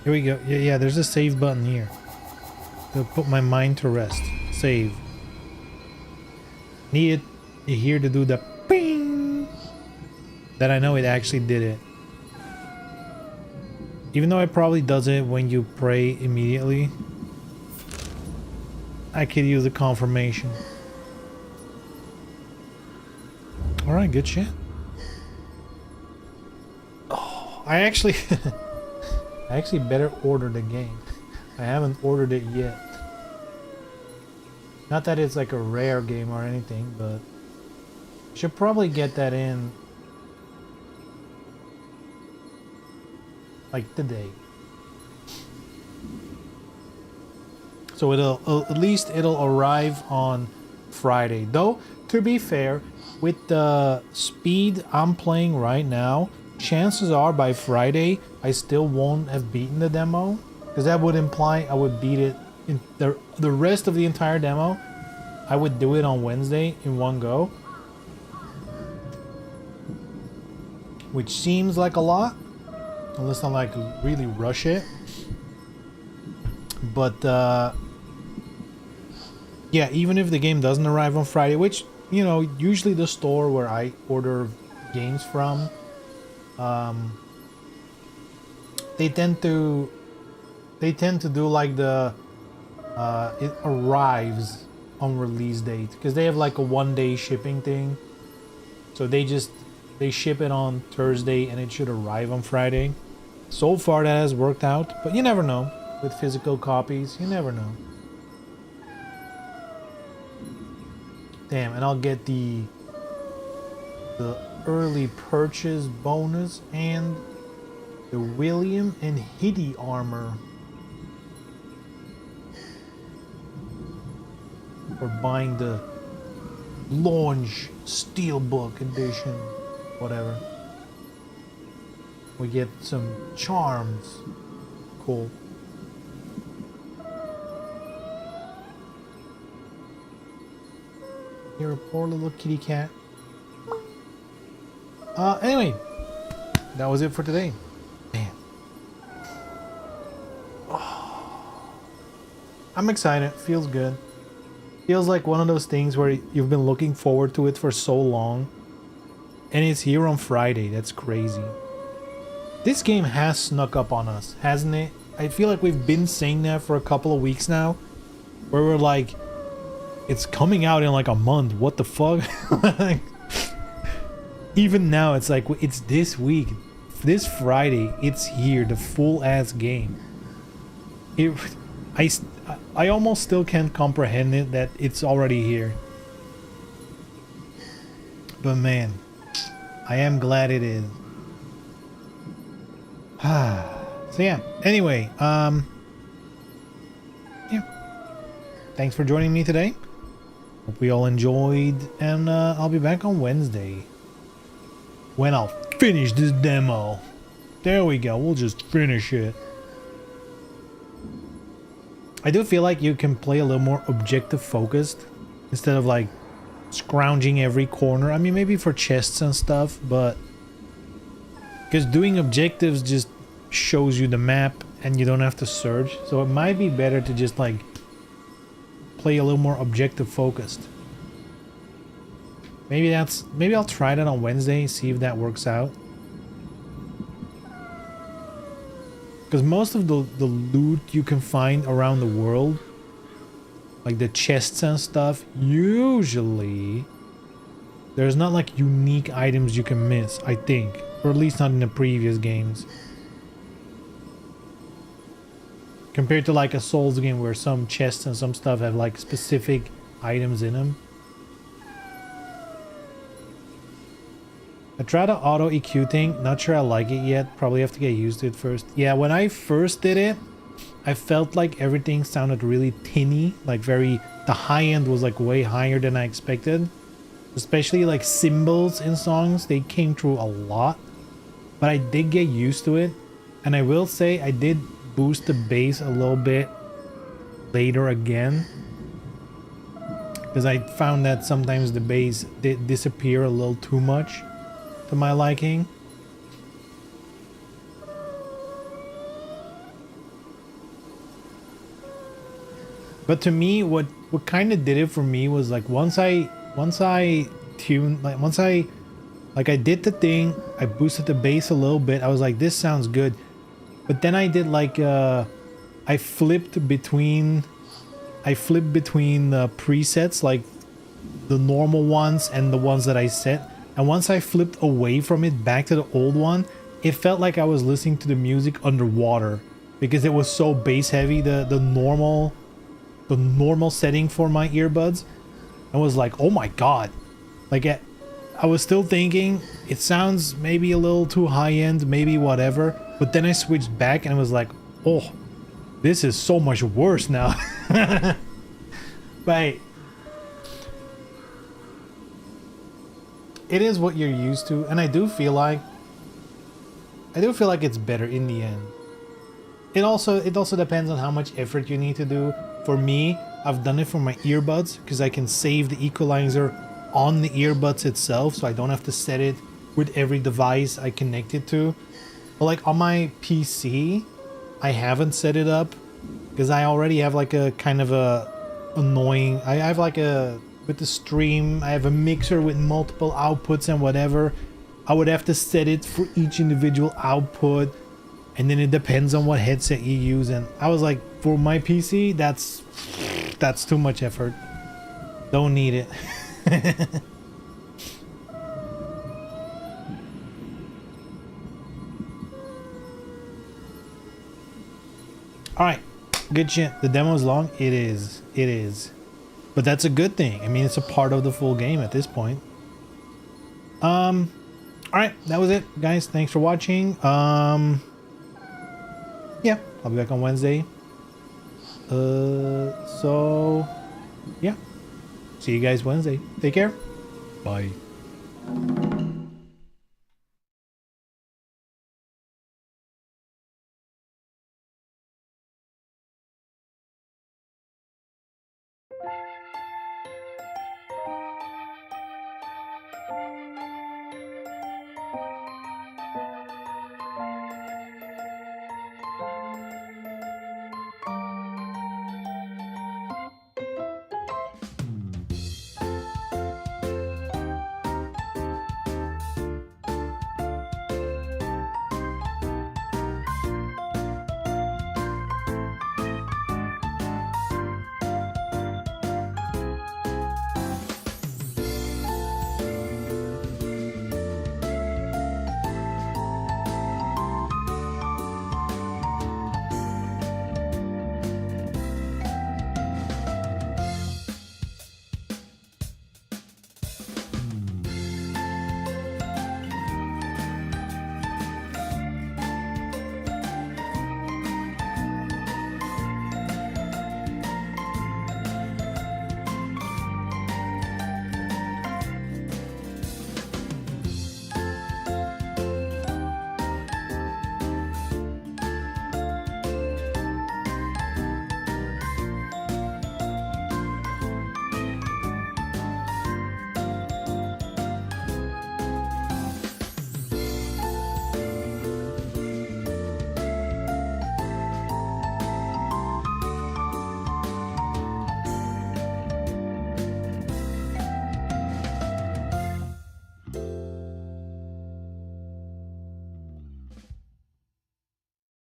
Here we go. Yeah, there's a save button here. To put my mind to rest. Save. Need it here to do the ping. That I know it actually did it. Even though it probably does it when you pray immediately. I could use a confirmation. Alright, good shit. Oh, I actually better order the game. I haven't ordered it yet. Not that it's like a rare game or anything, but should probably get that in like today. So at least it'll arrive on Friday. Though, to be fair, with the speed I'm playing right now, chances are by Friday I still won't have beaten the demo, because that would imply I would beat it in the rest of the entire demo. I would do it on Wednesday in one go, which seems like a lot unless I like really rush it. But yeah, even if the game doesn't arrive on Friday, which, you know, usually the store where I order games from, they tend to do like the it arrives on release date, because they have like a 1-day shipping thing. So they ship it on Thursday and it should arrive on Friday. So far that has worked out, but you never know with physical copies. You never know. Damn, and I'll get the early purchase bonus and the William and Hitty armor for buying the launch steelbook edition, whatever. We get some charms. Cool. You're a poor little kitty cat. Anyway, that was it for today. Man. Oh. I'm excited. Feels good. Feels like one of those things where you've been looking forward to it for so long, and it's here on Friday. That's crazy. This game has snuck up on us, hasn't it? I feel like we've been saying that for a couple of weeks now, where we're like, it's coming out in like a month. What the fuck? Even now, it's like, it's this week. This Friday, it's here. The full-ass game. I almost still can't comprehend it that it's already here. But man, I am glad it is. So yeah, anyway, yeah. Thanks for joining me today. Hope we all enjoyed, and I'll be back on Wednesday when I'll finish this demo. There we go, we'll just finish it. I do feel like you can play a little more objective focused instead of like scrounging every corner. I mean, maybe for chests and stuff, but because doing objectives just shows you the map and you don't have to search. So it might be better to just like play a little more objective focused. Maybe I'll try that on Wednesday, see if that works out. Because most of the loot you can find around the world, like the chests and stuff, usually there's not like unique items you can miss, I think. Or at least not in the previous games. Compared to like a Souls game where some chests and some stuff have like specific items in them. I tried the auto EQ thing, not sure I like it yet, probably have to get used to it first. Yeah, when I first did it, I felt like everything sounded really tinny, like the high end was like way higher than I expected. Especially like cymbals in songs, they came through a lot. But I did get used to it, and I will say I did boost the bass a little bit later again. Because I found that sometimes the bass did disappear a little too much to my liking. But to me, what kind of did it for me was like once I tuned, like once I did the thing, I boosted the bass a little bit, I was like, this sounds good. But then I did like I flipped between the presets, like the normal ones and the ones that I set. And once I flipped away from it back to the old one, it felt like I was listening to the music underwater because it was so bass heavy. The normal setting for my earbuds, I was like, oh my god, like I was still thinking it sounds maybe a little too high end, maybe whatever. But then I switched back and I was like, oh, this is so much worse now. But it is what you're used to, and I do feel like it's better in the end. It also depends on how much effort you need to do. For me, I've done it for my earbuds because I can save the equalizer on the earbuds itself, so I don't have to set it with every device I connect it to. But like on my PC, I haven't set it up because I already have like a kind of a annoying. I have like with the stream, I have a mixer with multiple outputs and whatever. I would have to set it for each individual output, and then it depends on what headset you use. And I was like, for my PC, that's too much effort. Don't need it. All right, good shit. The demo's long. It is. But that's a good thing. I mean, it's a part of the full game at this point. All right, that was it, guys. Thanks for watching. Yeah, I'll be back on Wednesday. So yeah, see you guys Wednesday. Take care. Bye.